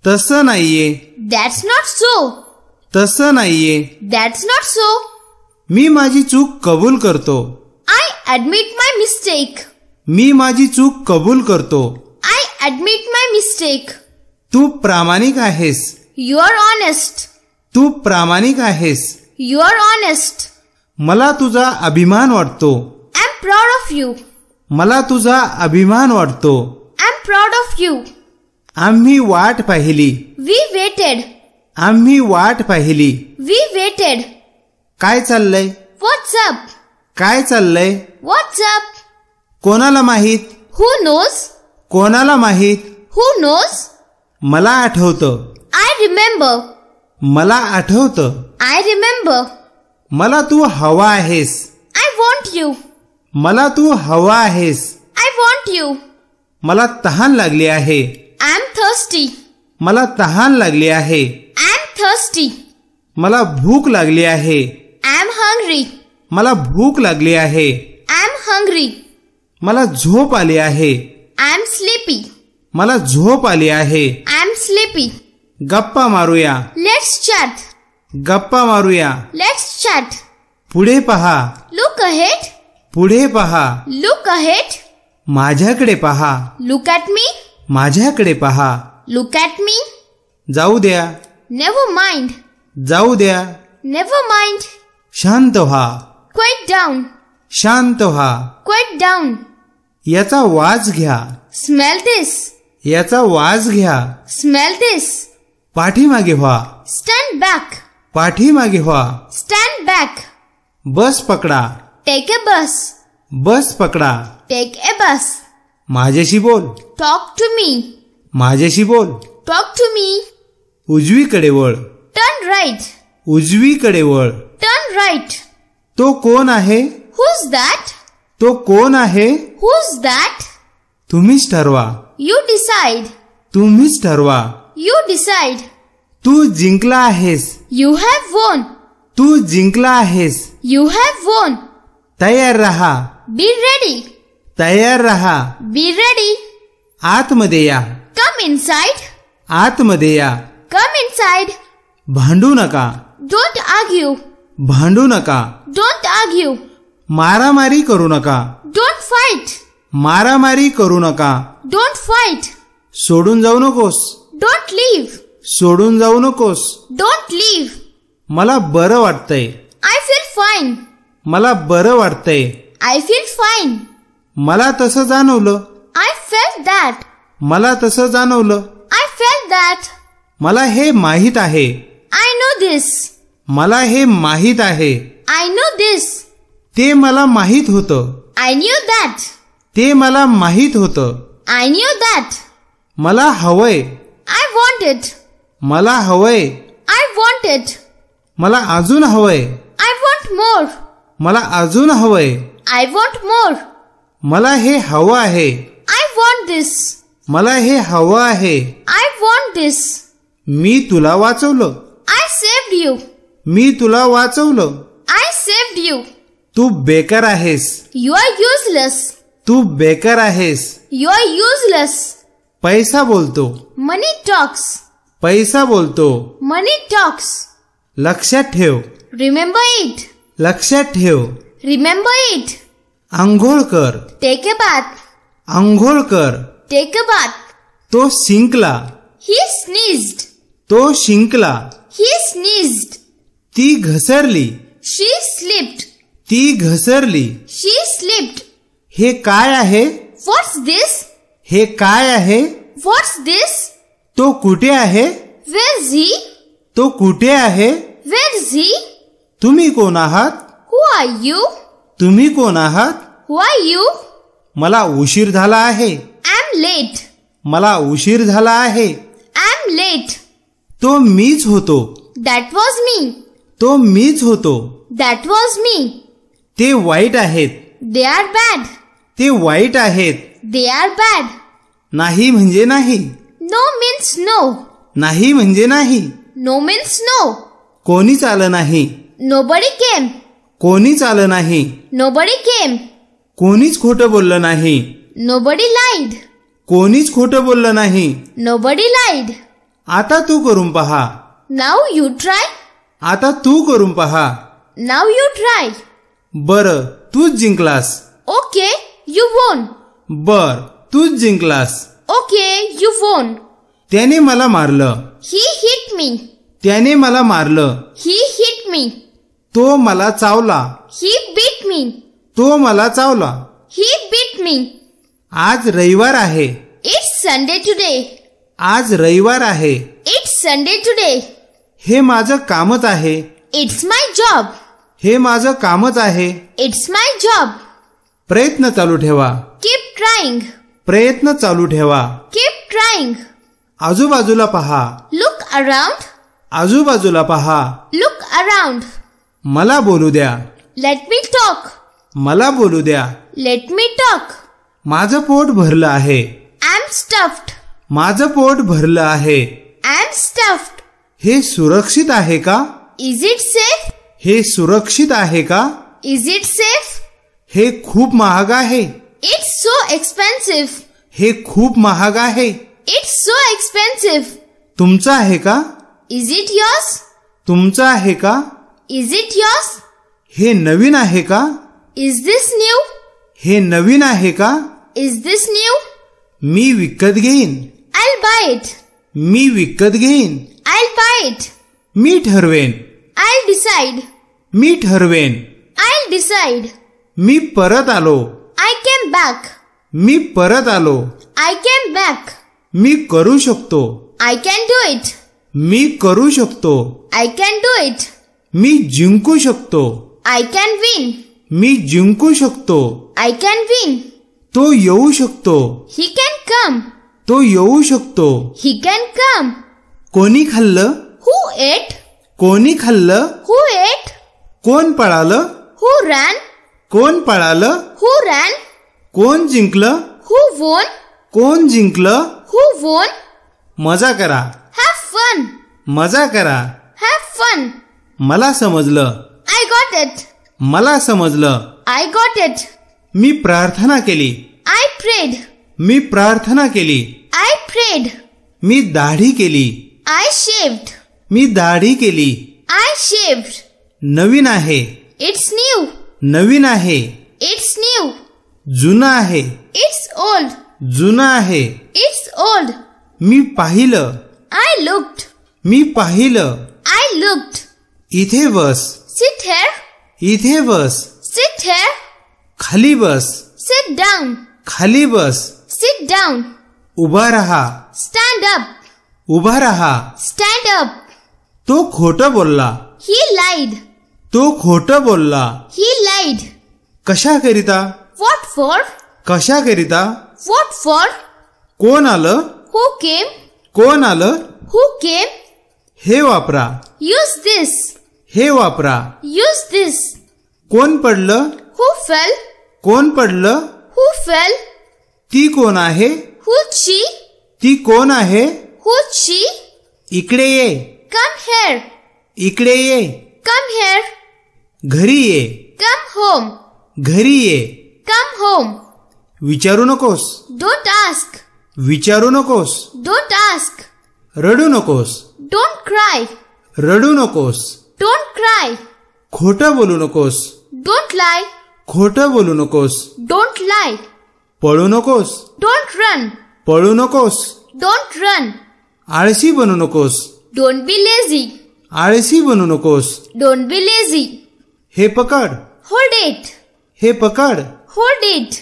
तसं नाहीये. That's not so. तसं नाहीये. That's not so. मी माझी चूक कबूल करतो. I admit my mistake. मी माझी चूक कबूल करतो. I admit my mistake. तू प्रामाणिक आहेस. You are honest. तू प्रामाणिक आहेस. You are honest. मला तुझा अभिमान वाटतो. I am proud of you. मला तुझा अभिमान वाटतो. I am proud of you. आम्ही वाट पाहिली. We waited. आम्ही वाट पाहिली. We waited. काय चाललंय? What's up? काय चाललंय? What's up? कोणाला माहित? Who knows? कोणाला माहित? Who knows? मला आठवतं. I remember. मला आठवतं. I remember. मला तू हवा आहेस. I want you. मला तू हवा आहेस. I want you. मला तहान लागली आहे. I am thirsty. मला तहान लागली आहे. I am thirsty. मला भूक लागली आहे. I am hungry. मला भूक लागली आहे. I am hungry. मला झोप आली आहे. I am sleepy. मला झोप आली आहे. I am sleepy. गप्पा मारूया. Let's chat. गप्पा मारूया. Let's chat. पुढे पहा. Look ahead. पुढे पहा. Look ahead. माझ्याकडे पहा. Look at me. माझ्याकडे पहा. Look at me. जाऊ द्या. Never mind. जाऊ द्या. Never mind. शांत व्हा. Quiet down. शांत व्हा. Quiet down. याचा वास घ्या. Smell this. याचा वास घ्या. Smell this. पाठीमागे व्हा. Stand back. पाठीमागे व्हा. Stand back. बस पकडा. Take a bus. बस पकडा. Take a bus. माझ्याशी बोल. Talk to me. माझ्याशी बोल. Talk to me. उजवीकडे वळ. Turn right. उजवीकडे वळ. Turn right. तो कोण आहे? Who's that? तो कोण आहे? Who's that? तुम्हीच ठरवा. You decide. तुम्हीच ठरवा. You decide. तू जिंकला आहेस. You have won. तू जिंकला आहेस. You have won. तयार रहा. Be ready. तयार रहा. Be ready. आतमध्ये या. Come inside. आतमध्ये या. Come inside. भांडू नका. Don't argue. भांडू नका. Don't argue. मारामारी करू नका. Don't fight. मारामारी करू नका. Don't fight. सोडून जाऊ नकोस. Don't leave. सोडून जाऊ नकोस. Don't leave. मला बरं वाटतंय. I feel fine. मला बरं वाटतंय. I feel fine. मला तसं जाणवलं. I felt that. मला तसं जाणवलं. I felt that. मला हे माहीत आहे. I know this. मला हे माहीत आहे. I know this. ते मला माहीत होतं. I knew that. ते मला माहीत होतं. I knew that. मला हवंय. I want it. मला हवंय. I want it. मला अजून हवंय. I want more. मला अजून हवंय. I want more. मला हे हवं आहे. I want this. मला हे हवं आहे. I want this. मी तुला वाचवलं. I saved you. मी तुला वाचवलं. I saved you. तू बेकार आहेस. You are useless. तू बेकार आहेस. You are useless. पैसा बोलतो. Money talks. पैसा बोलतो. Money talks. लक्षात ठेव. Remember it. लक्षात ठेव. Remember it. आंघोळ कर. Take a bath. आंघोळ कर. Take a bath. तो शिंकला. He sneezed. तो शिंकला. He sneezed. ती घसरली. She slipped. ती घसरली. She slipped. हे काय आहे? What's this? हे काय आहे? What's this? तो कुठे आहे? Where's he? तो कुठे आहे? Where's he? तुम्ही कोण आहात? Who are you? तुम्ही कोण आहात? Who are you? मला उशीर झाला आहे. I'm late. मला उशीर झाला आहे. I'm late. तो मीच होतो. That was me. तो मीच होतो. That was me. ते वाईट आहेत. They are bad. ते वाईट आहेत. They are bad. नाही म्हणजे नाही. No means no. नाही म्हणजे नाही. No means no. कोणीच आलं नाही. Nobody came. कोणीच आलं नाही. Nobody came. कोणीच खोटं बोललं नाही. Nobody lied. कोणीच खोटं बोललं नाही. Nobody lied. आता तू करून पहा. Now you try. आता तू करून पहा. Now you try. बरं, तूच जिंकलास. Okay, you won. बर, तूच जिंकलास. Okay, you won. त्याने मला मारलं. He hit me. त्याने मला मारलं. He hit me. तो मला चावला. He beat me. तो मला चावला. He beat me. आज रविवार आहे. It's Sunday today. आज रविवार आहे. It's Sunday today. हे माझं कामच आहे. It's my job. हे माझं कामच आहे. It's my job. प्रयत्न चालू ठेवा. Keep trying. प्रयत्न चालू ठेवा. Keep trying. आजूबाजूला पहा. Look around. आजूबाजूला पहा. Look around. मला बोलू द्या. Let me talk. मला बोलू द्या. Let me talk. माझं पोट भरलं आहे. I'm stuffed. माझं पोट भरलं आहे. I'm stuffed. हे सुरक्षित आहे का? Is it safe? हे सुरक्षित आहे का? Is it safe? हे खूप महाग आहे. It's so expensive. हे खूप महाग आहे. It's so expensive. तुमचं आहे का? Is it yours? तुमचं आहे का? Is it yours? हे नवीन आहे का? Is this new? हे नवीन आहे का? Is this new? मी विकत घेईन. I'll buy it. मी विकत घेईन. I'll buy it. Me ठरवेन. I'll decide. Me ठरवेन. I'll decide. मी परत आलो. I came back. मी परत आलो. I came back. मी करू शकतो. I can do it. मी करू शकतो. I can do it. मी जिंकू शकतो. I can win. मी जिंकू शकतो. I can win. तो येऊ शकतो. He can come. तो येऊ शकतो. He can come. कोणी खाल्लं? Who ate? कोणी खाल्लं? Who ate? कोण पळालं? Who ran? कोण पळालं? Who ran? कोण जिंकलं? Who won? कोण जिंकलं? Who won? मजा करा. Have fun. मजा करा. Have fun. मला समजलं. I got it. मला समजलं. I got it. मी प्रार्थना केली. I prayed. मी प्रार्थना केली. I prayed. मी दाढी केली. I shaved. मी दाढी केली. I shaved. नवीन आहे. It's new. नवीन आहे. It's new. जुनं आहे. It's old. जुनं आहे. It's old. मी पाहिलं. I looked. मी पाहिलं. I looked. इथे बस. Sit here. इथे बस. Sit here. खाली बस. Sit down. खाली बस. Sit down. उभा रहा. Stand up. उभा रहा. Stand up. तो खोटं बोलला. He lied. तो खोटं बोलला. He lied. कशाकरिता? What for? कशाकरिता? What for? कोण आलं? Who came? कोण आलं? Who came? हे वापरा. Use this. हे वापरा. Use this. कोण पडलं? Who fell? कोण पडलं? Who fell? ती कोण आहे? Who's she? ती कोण आहे? Who's she? इकडे ये. Come here. इकडे ये. Come here. घरी ये. Come home. घरी ये. Come home. विचारू नकोस. Don't ask. विचारू नकोस. Don't ask. रडू नकोस. Don't cry. रडू नकोस. Don't cry. खोटं बोलू नकोस. Don't lie. खोटं बोलू नकोस. Don't lie. पळू नकोस. Don't run. पळू नकोस. Don't run. आळशी बनू नकोस. Don't be lazy. आळशी बनू नकोस. Don't be lazy. हे पकड. Hold it. हे पकड. Hold it.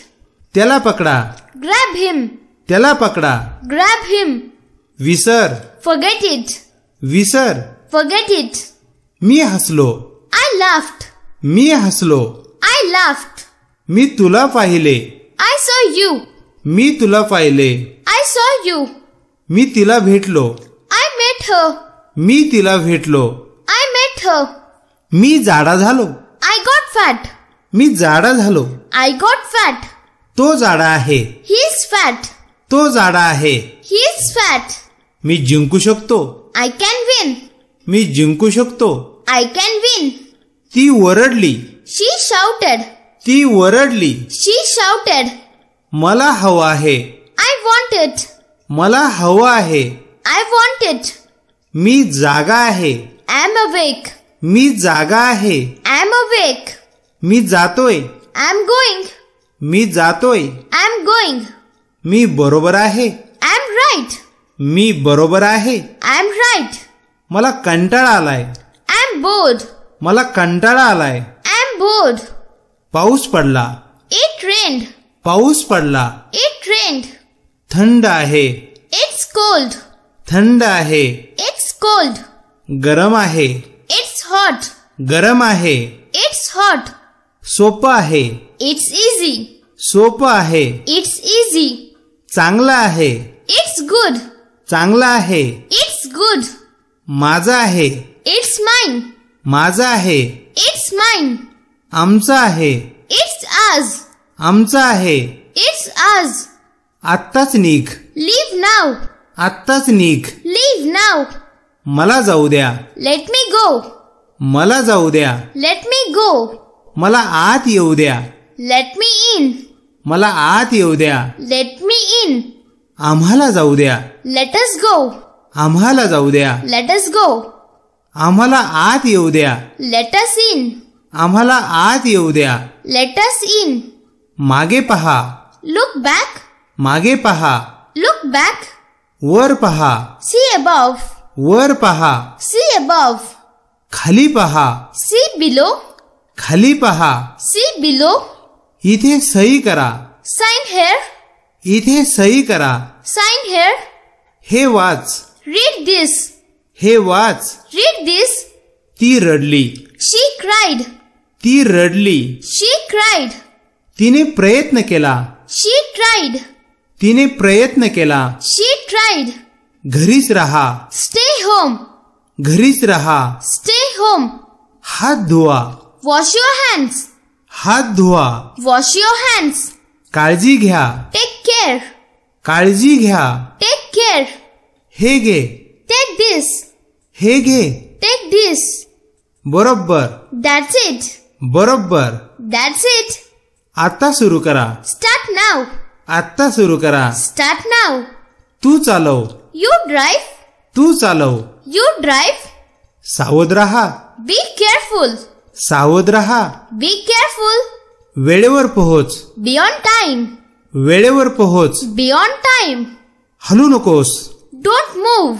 त्याला पकडा. Grab him. त्याला पकडा. Grab him. विसर. Forget it. विसर. Forget it. मी हसलो. I laughed. मी हसलो. I laughed. मी तुला पाहिले. I saw you. मी तुला पाहिले. I saw you. मी तिला भेटलो. I met her. मी तिला भेटलो. I met her. मी जाडा झालो. I got fat. मी जाडा झालो. I got fat. तो जाडा आहे. He's fat. तो जाडा आहे. He's fat. मी जिंकू शकतो. I can win. मी जिंकू शकतो. I can win. ती ओरडली. She shouted. ती ओरडली. She shouted. मला हवं आहे. I want it. मला हवं आहे. I want it. मी जागा आहे. I'm awake. मी जागा आहे. I'm awake. मी जातोय. I'm going. मी जातोय. I'm going. मी बरोबर आहे. I'm right. मी बरोबर आहे. I'm right. मला कंटाळा आलाय. I'm bored. मला कंटाळा आलाय. I'm bored. पाऊस पडला. It rained. पाऊस पडला. It rained. थंड आहे. It's cold. थंड आहे. It's cold. गरम आहे. It's hot. गरम आहे. It's hot. सोपं आहे. It's easy. सोपं आहे. It's easy. चांगलं आहे. It's good. चांगलं आहे. It's good. माझं आहे. It's mine. माझं आहे. It's mine. आमचं आहे. It's ours. आमचं आहे. It's ours. आत्ताच निघ. Leave now. आत्ताच निघ. Leave now. मला जाऊ द्या. Let me go. मला जाऊ द्या. Let me go. मला आत येऊ द्या. Let me in. मला आत येऊ द्या. Let me in. आम्हाला जाऊ द्या. Let us go. आम्हाला जाऊ द्या. Let us go. आम्हाला आत येऊ द्या. Let us in. आम्हाला आत येऊ द्या. Let us in. मागे पहा. Look back. मागे पहा. Look back. वर पहा. See above. वर पहा. See above. खाली पहा. See below. खाली पहा. See below. इथे सही करा. Sign here. इथे सही करा. Sign here. हे वाच. Read this. हे वाच. Read this. ती रडली. She cried. ती रडली. She cried. तिने प्रयत्न केला. She tried. तिने प्रयत्न केला. She tried. घरीच राहा. Stay home. घरीच राहा. Stay home. हात धुवा. Wash your hands. हात धुवा. Wash your hands. काळजी घ्या. Take care. काळजी घ्या. Take care. हे घे. Take this. हे घे. Take this. बरोबर. That's it. बरोबर. That's it. आता सुरू करा. Start now. आता सुरू करा. Start now. तू चालव. You drive. तू चालव. You drive. सावध राहा. Be careful. सावध राहा. Be careful. वेळेवर पोहोच. Be on time. वेळेवर पोहोच. Be on time. हलू नकोस. Don't move.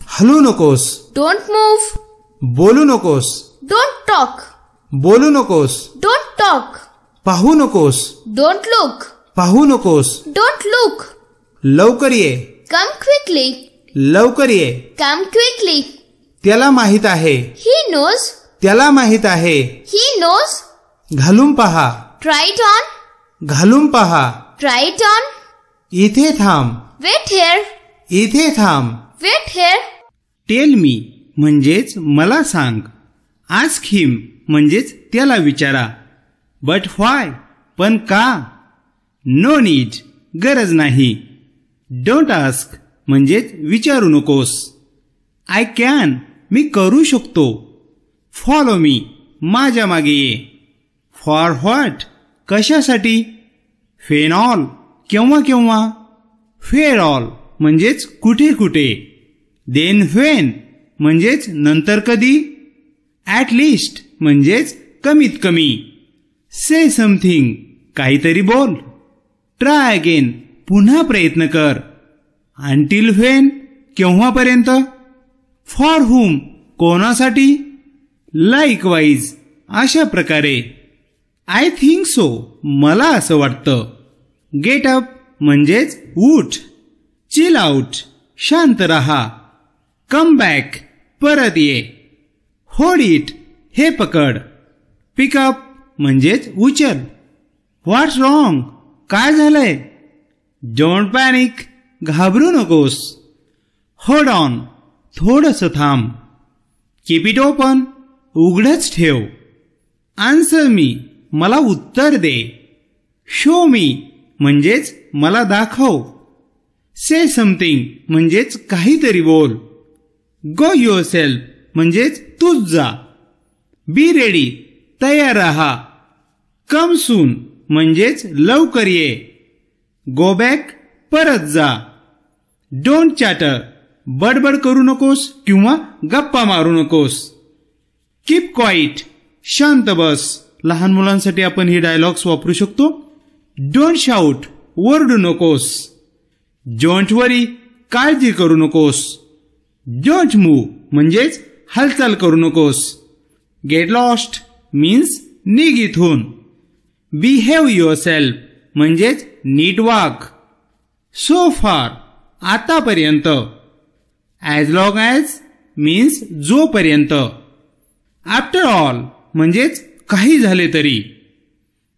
हलू नकोस. Don't move. बोलू नकोस. Don't talk. बोलू नकोस. Don't talk. पाहू नकोस. Don't look. पाहू नकोस. Don't look. लवकर ये. Come quickly. लवकर ये. Come quickly. त्याला माहित आहे. He knows. त्याला माहित आहे. He knows. घालून पहा. Try it on. घालून पहा. Try it on. इथे थांब. Wait here. इथे थांब. Wait here. टेल मी म्हणजेच मला सांग. आस्क हिम म्हणजेच त्याला विचारा. बट व्हाय पण का. नो नीड गरज नाही. डोंट आस्क म्हणजेच विचारू नकोस. आय कॅन मी करू शकतो. फॉलो मी माझ्या मागे ये. फॉर व्हॉट कशासाठी. फेनॉल केव्हा केव्हा. फेर ऑल म्हणजेच कुठे कुठे. देन व्हेन म्हणजेच नंतर कधी. ॲट लिस्ट म्हणजेच कमीत कमी. से समथिंग काहीतरी बोल. ट्राय अगेन पुन्हा प्रयत्न कर. अंटिल व्हेन केव्हापर्यंत. फॉर हुम कोणासाठी. लाईकवाईज अशा प्रकारे. आय थिंक सो मला असं वाटतं. गेट अप म्हणजेच उठ. चिल आउट शांत रहा. कम बॅक परत ये. होल्ड इट हे पकड. पिकअप म्हणजेच उचल. व्हॉट्स रॉंग काय झालंय. डोंट पॅनिक घाबरू नकोस. होल्ड ऑन थोडंसं थांब. कीप इट ओपन उघडच ठेव. आन्सर मी मला उत्तर दे. शो मी म्हणजेच मला दाखव. से समथिंग म्हणजेच काहीतरी बोल. गो युअरसेल्फ म्हणजेच तूच जा. बी रेडी तयार रहा. कम सून म्हणजेच लवकर ये. गो बॅक परत जा. डोंट चॅटर बडबड करू नकोस किंवा गप्पा मारू नकोस. कीप क्वाईट शांत बस लहान मुलांसाठी आपण हे डायलॉग्स वापरू शकतो. डोंट शाउट, ओरडू नकोस. डोंट वरी, काळजी करू नकोस. डोंट मूव्ह म्हणजेच हालचाल करू नकोस. गेट लॉस्ट मीन्स निघ इथून. बिहेव युअरसेल्फ म्हणजेच नीट वाग. सो फार आतापर्यंत. ॲज लॉंग ॲज मीन्स जोपर्यंत. आफ्टर ऑल म्हणजेच काही झाले तरी.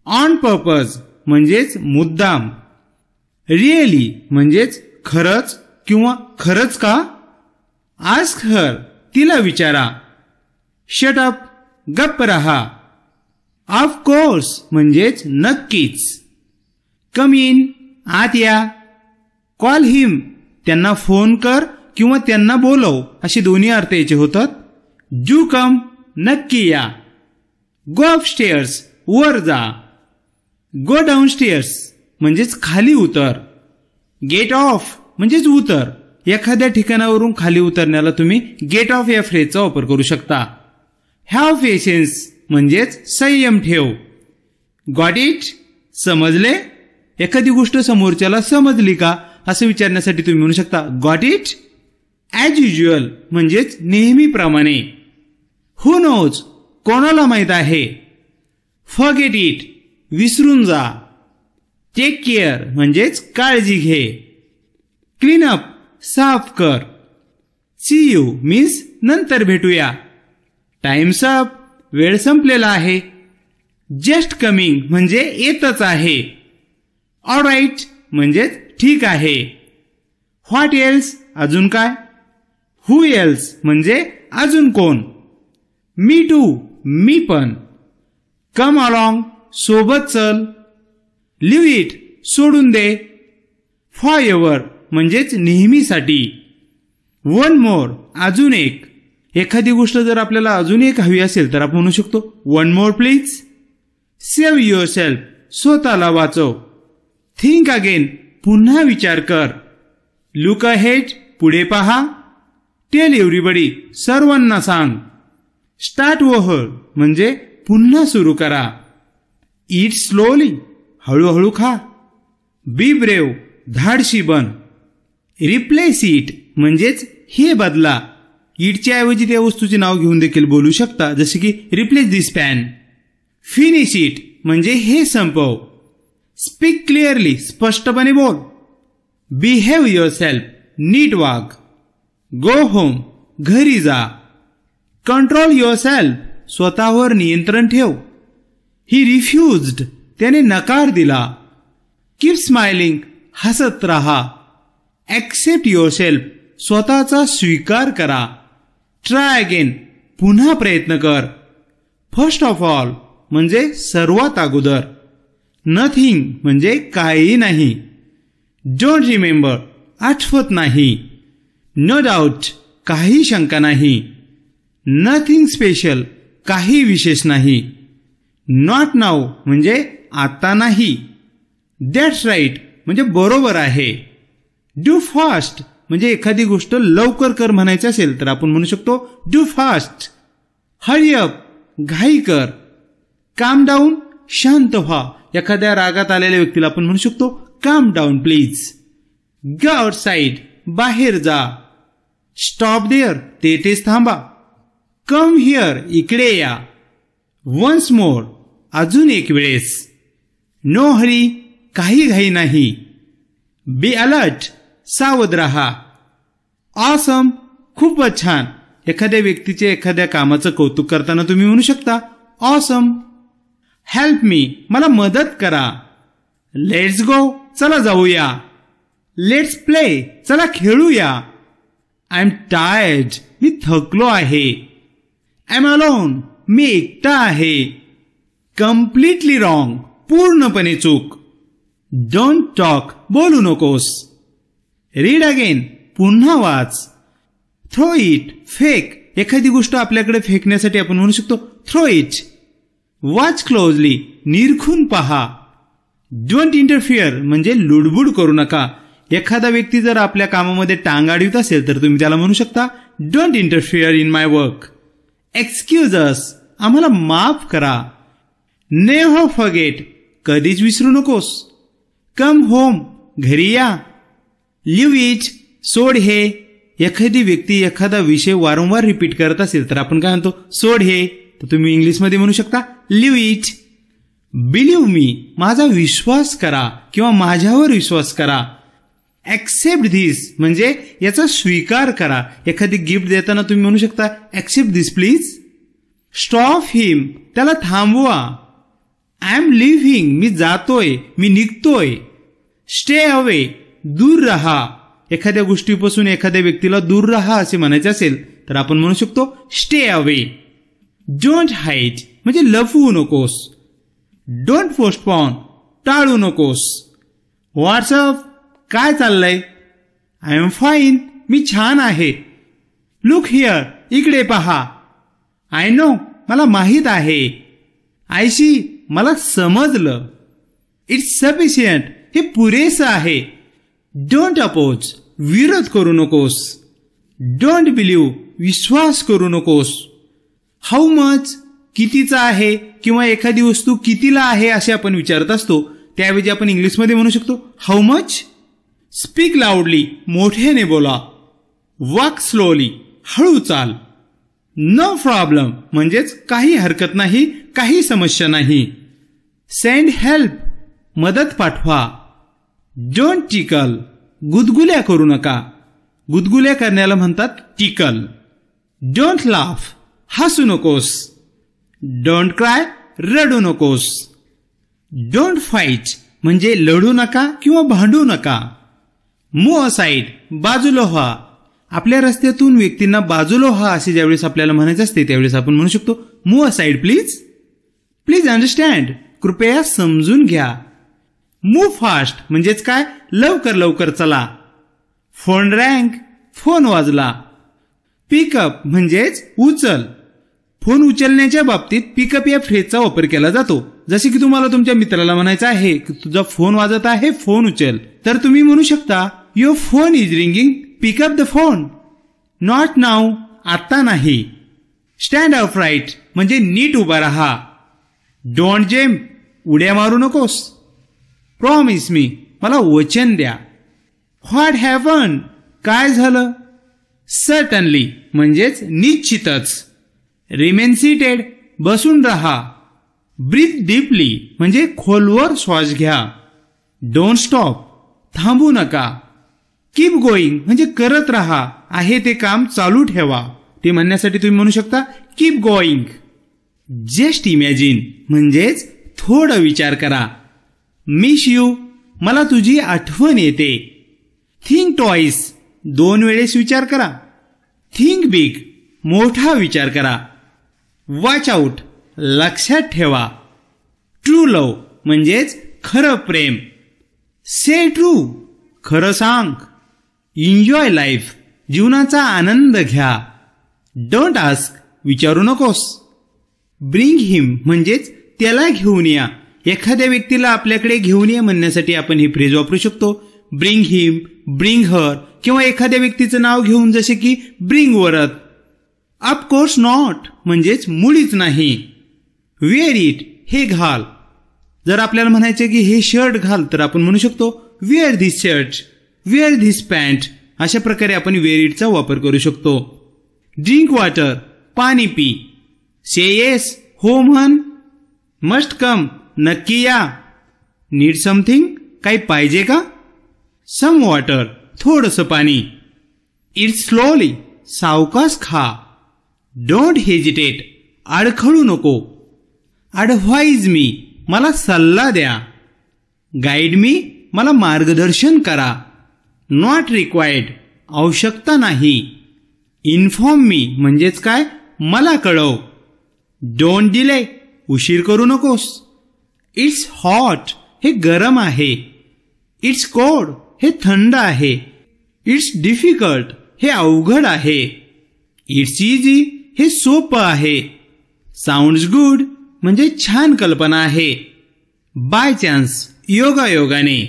ऑन पर्पज म्हणजेच मुद्दाम. रिअली म्हणजेच खरंच किंवा खरंच का. आस्क हर तिला विचारा. शट अप गप्प रहा. ऑफ कोर्स म्हणजेच नक्कीच. कम इन आत या. कॉल हिम त्यांना फोन कर किंवा त्यांना बोलव असे दोन्ही अर्थ याचे होतात. डू कम नक्की या. गो अपस्टेअर्स वर जा. गो डाऊनस्टेअर्स म्हणजेच खाली उतर. गेट ऑफ म्हणजेच उतर. एखाद्या ठिकाणावरून खाली उतरण्याला तुम्ही गेट ऑफ या फ्रेजचा वापर करू शकता. हॅव पेशन्स म्हणजेच संयम ठेव. गॉट इट समजले. एखादी गोष्ट समोरच्याला समजली का असं विचारण्यासाठी तुम्ही म्हणू शकता गॉट इट. ॲज युज्युअल म्हणजेच नेहमीप्रमाणे. हू नोज कोणाला माहित आहे. फॉरगेट इट विसरून जा. टेक केअर म्हणजेच काळजी घे. क्लीन अप साफ कर. सी यू मीन्स नंतर भेटूया. टाइम्स अप वेळ संपलेला आहे. जस्ट कमिंग म्हणजे येतच आहे. ऑलराईट म्हणजेच ठीक आहे. व्हॉट एल्स अजून काय. हू एल्स म्हणजे अजून कोण. मी टू मी पण. कम अलॉंग सोबत चल. लिव्ह इट सोडून दे. फॉर एव्हर म्हणजेच नेहमीसाठी. वन मोर अजून एक. एखादी गोष्ट जर आपल्याला अजून एक हवी असेल तर आपण म्हणू शकतो one more please. Save yourself स्वतःला वाचव. थिंक अगेन पुन्हा विचार कर. लुक अहेड पुढे पहा. टेल एव्हरीबडी सर्वांना सांग. स्टार्ट ओव्हर म्हणजे पुन्हा सुरू करा. ईट स्लोली हळूहळू खा. बी ब्रेव धाडशी बन. रिप्लेस इट म्हणजेच हे बदला. इटच्या ऐवजी त्या वस्तूचे नाव घेऊन देखील बोलू शकता जसे की replace this pan. Finish it म्हणजे हे संपव. स्पीक क्लिअरली स्पष्टपणे बोल. बिहेव युअरसेल्फ नीट वाग. गो होम घरी जा. कंट्रोल युअरसेल्फ स्वतःवर नियंत्रण ठेव. ही रिफ्युज्ड त्याने नकार दिला. कीप स्माइलिंग हसत राहा. ॲक्सेप्ट युअरसेल्फ स्वतःचा स्वीकार करा. ट्राय अगेन पुन्हा प्रयत्न कर. फर्स्ट ऑफ ऑल म्हणजे सर्वात अगोदर. नथिंग म्हणजे काही नाही. डोंट रिमेंबर आठवत नाही. नो डाऊट काही शंका नाही. नथिंग स्पेशल काही विशेष नाही. नॉट नाऊ म्हणजे आता नाही. दॅट्स राईट म्हणजे बरोबर आहे. डू फास्ट म्हणजे एखादी गोष्ट लवकर कर म्हणायची असेल तर आपण म्हणू शकतो डू फास्ट. हरी अप घाई कर. काम डाऊन शांत व्हा. एखाद्या रागात आलेल्या व्यक्तीला आपण म्हणू शकतो काम डाऊन प्लीज. गो आउटसाइड बाहेर जा. स्टॉप देअर तेथेच थांबा. कम हिअर इकडे या. वन्स मोर अजून एक वेळेस. नो हरी काही घाई नाही. बी अलर्ट सावध रहा. ऑसम खूपच छान. एखाद्या व्यक्तीचे एखाद्या कामाचं कौतुक करताना तुम्ही म्हणू शकता ऑसम. हेल्प मी मला मदत करा. लेट्स गो चला जाऊया. लेट्स प्ले चला खेळूया. आय एम टायर्ड मी थकलो आहे. आय एम अलोन मी एकटा आहे. कम्प्लिटली रॉंग पूर्णपणे चूक. डोंट टॉक बोलू नकोस. रीड अगेन पुन्हा वाच. थ्रो इट फेक एखादी गोष्ट आपल्याकडे फेकण्यासाठी आपण म्हणू शकतो थ्रो इट. वॉच क्लोजली निरखून पहा. डोंट इंटरफिअर म्हणजे लुडबुड करू नका. एखादा व्यक्ती जर आपल्या कामामध्ये टांग अडवित असेल तर तुम्ही त्याला म्हणू शकता don't interfere in my work. Excuse अस आम्हाला माफ करा. नेव्हर फॉरगेट, कधीच विसरू नकोस. कम होम, घरी या. लिव्ह इट, सोड हे. एखादी व्यक्ती एखादा विषय वारंवार रिपीट करत असेल तर आपण काय म्हणतो, सोड हे. तर तुम्ही इंग्लिशमध्ये म्हणू शकता लिव्ह इट. बिलीव्ह मी, माझा विश्वास करा किंवा माझ्यावर विश्वास करा. ऍक्सेप्ट धिस म्हणजे याचा स्वीकार करा. एखादी गिफ्ट देताना तुम्ही म्हणू शकता ऍक्सेप्ट धिस प्लीज. स्टॉप हिम, त्याला थांबवा. आय एम लिव्हिंग, मी जातोय, मी निघतोय. स्टे अवे, दूर राहा. एखाद्या गोष्टीपासून एखाद्या व्यक्तीला दूर राहा असे म्हणायचे असेल तर आपण म्हणू शकतो स्टे अवे. डोंट हाईड म्हणजे लपवू नकोस. डोंट पोस्टपोन, टाळू नकोस. व्हॉट्सअप, काय चाललंय? आय एम फाईन, मी छान आहे. लुक हिअर, इकडे पहा. आय नो, मला माहीत आहे. आय सी, मला समजलं. इट्स सफिशियंट, हे पुरेसं आहे. डोंट अपोज, विरोध करू नकोस. डोंट बिलीव्ह, विश्वास करू नकोस. हाऊ मच, कितीचा आहे किंवा एखादी वस्तू कितीला आहे असे आपण विचारत असतो, त्याऐवजी आपण इंग्लिशमध्ये म्हणू शकतो हाऊ मच. स्पीक लाऊडली, मोठ्याने बोला. वॉक स्लोली, हळू चाल. नो प्रॉब्लेम म्हणजेच काही हरकत नाही, काही समस्या नाही. सेंड हेल्प, मदत पाठवा. डोंट टिकल, गुदगुल्या करू नका. गुदगुल्या करण्याला म्हणतात टिकल. डोंट लाफ, हसू नकोस. डोंट क्राय, रडू नकोस. डोंट फाईट म्हणजे लढू नका किंवा भांडू नका. मूव्ह असाइड, बाजूला व्हा. आपल्या रस्त्यातून व्यक्तींना बाजूला व्हा असे ज्यावेळेस आपल्याला म्हणायचे असते त्यावेळेस आपण म्हणू शकतो move aside please. Please understand, कृपया समजून घ्या. मूव्ह फास्ट म्हणजेच काय, लवकर लवकर चला. फोन रँग, फोन वाजला. पिकअप म्हणजेच उचल. फोन उचलण्याच्या बाबतीत पिकअप या फ्रेजचा वापर केला जातो. जसे की तुम्हाला तुमच्या मित्राला म्हणायचं आहे की तुझा फोन वाजत आहे, फोन उचल, तर तुम्ही म्हणू शकता your phone is ringing, pick up the phone. Not now, आता नाही. स्टँड अप राईट म्हणजे नीट उभा राहा. डोंट जेम, उड्या मारू नकोस. प्रॉमिस मी, मला वचन द्या. व्हॉट हॅपन, काय झालं? सर्टनली म्हणजेच निश्चितच. रिमेन सीटेड, बसून राहा. ब्रीथ डीपली म्हणजे खोलवर श्वास घ्या. डोंट स्टॉप, थांबू नका. कीप गोईंग म्हणजे करत राहा, आहे ते काम चालू ठेवा. ते म्हणण्यासाठी तुम्ही म्हणू शकता कीप गोईंग. जस्ट इमॅजिन म्हणजेच थोडं विचार करा. मिस यू, मला तुझी आठवण येते. थिंक ट्वाइस, 2 वेळेस विचार करा. थिंक बिग, मोठा विचार करा. वॉच आउट, लक्षात ठेवा. ट्रू लव्ह म्हणजेच खरं प्रेम. से ट्रू, खरं सांग. एन्जॉय लाईफ, जीवनाचा आनंद घ्या. डोंट आस्क, विचारू नकोस. ब्रिंग हिम म्हणजेच त्याला घेऊन या. एखाद्या व्यक्तीला आपल्याकडे घेऊन या म्हणण्यासाठी आपण ही फ्रेज वापरू शकतो. ब्रिंग हिम, ब्रिंग हर किंवा एखाद्या व्यक्तीचं नाव घेऊन जसे की ब्रिंग वरत. ऑफकोर्स नॉट म्हणजेच मुळीच नाही. वेअर इट, हे घाल. जर आपल्याला म्हणायचे की हे शर्ट घाल तर आपण म्हणू शकतो wear this shirt, wear this pant. अशा प्रकारे आपण वेअर इटचा वापर करू शकतो. ड्रिंक वॉटर, पाणी पी. से येस, हो म्हण. मस्ट कम, नक्की या. नीड समथिंग, काही पाहिजे का? सम वॉटर, थोडंसं पाणी. इट स्लोली, सावकाश खा. डोंट हेजिटेट, अडखळू नको. ॲडव्हाइज मी, मला सल्ला द्या. गाईड मी, मला मार्गदर्शन करा. नॉट रिक्वायर्ड, आवश्यकता नाही. इन्फॉर्म मी म्हणजेच काय, मला कळव. डोंट डिले, उशीर करू नकोस. इट्स हॉट, हे गरम आहे. इट्स कोल्ड, हे थंड आहे. इट्स डिफिकल्ट, हे अवघड आहे. इट्स इझी, हे सोपं आहे. साऊंड्स गुड म्हणजे छान कल्पना आहे. बाय चान्स, योगायोगाने.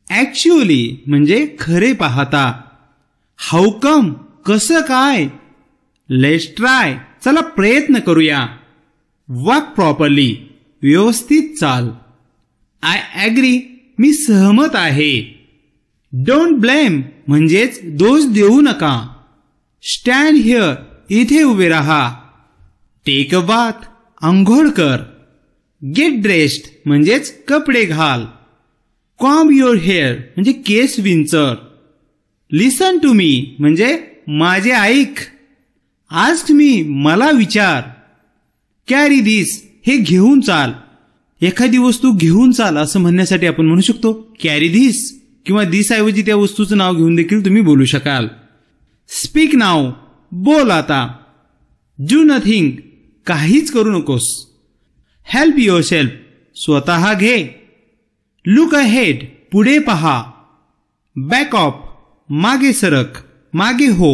ऍक्च्युअली म्हणजे खरे पाहता. हाऊ कम, कसं काय. लेट्स ट्राय, चला प्रयत्न करूया. वॉक प्रॉपरली, व्यवस्थित चाल. आय ॲग्री, मी सहमत आहे. डोंट ब्लेम म्हणजेच दोष देऊ नका. स्टँड हिअर, इथे उभे राहा. टेक अ बाथ, अंघोळ कर. गेट ड्रेस्ड म्हणजेच कपडे घाल. कॉम्ब युअर हेअर म्हणजे केस विंचर. लिसन टू मी म्हणजे माझे ऐक. आस्क मी मला विचार. कॅरी दिस हे घेऊन चाल. एखादी वस्तू घेऊन चाल असं म्हणण्यासाठी आपण म्हणू शकतो कॅरी धिस, किंवा दिस ऐवजी त्या वस्तूचं नाव घेऊन देखील तुम्ही बोलू शकाल. स्पीक नाव बोल आता. डू नथिंग काहीच करू नकोस. हेल्प युअरसेल्फ स्वतः घे. लुक अहेड पुढे पहा. बॅक ऑफ मागे सरक, मागे हो.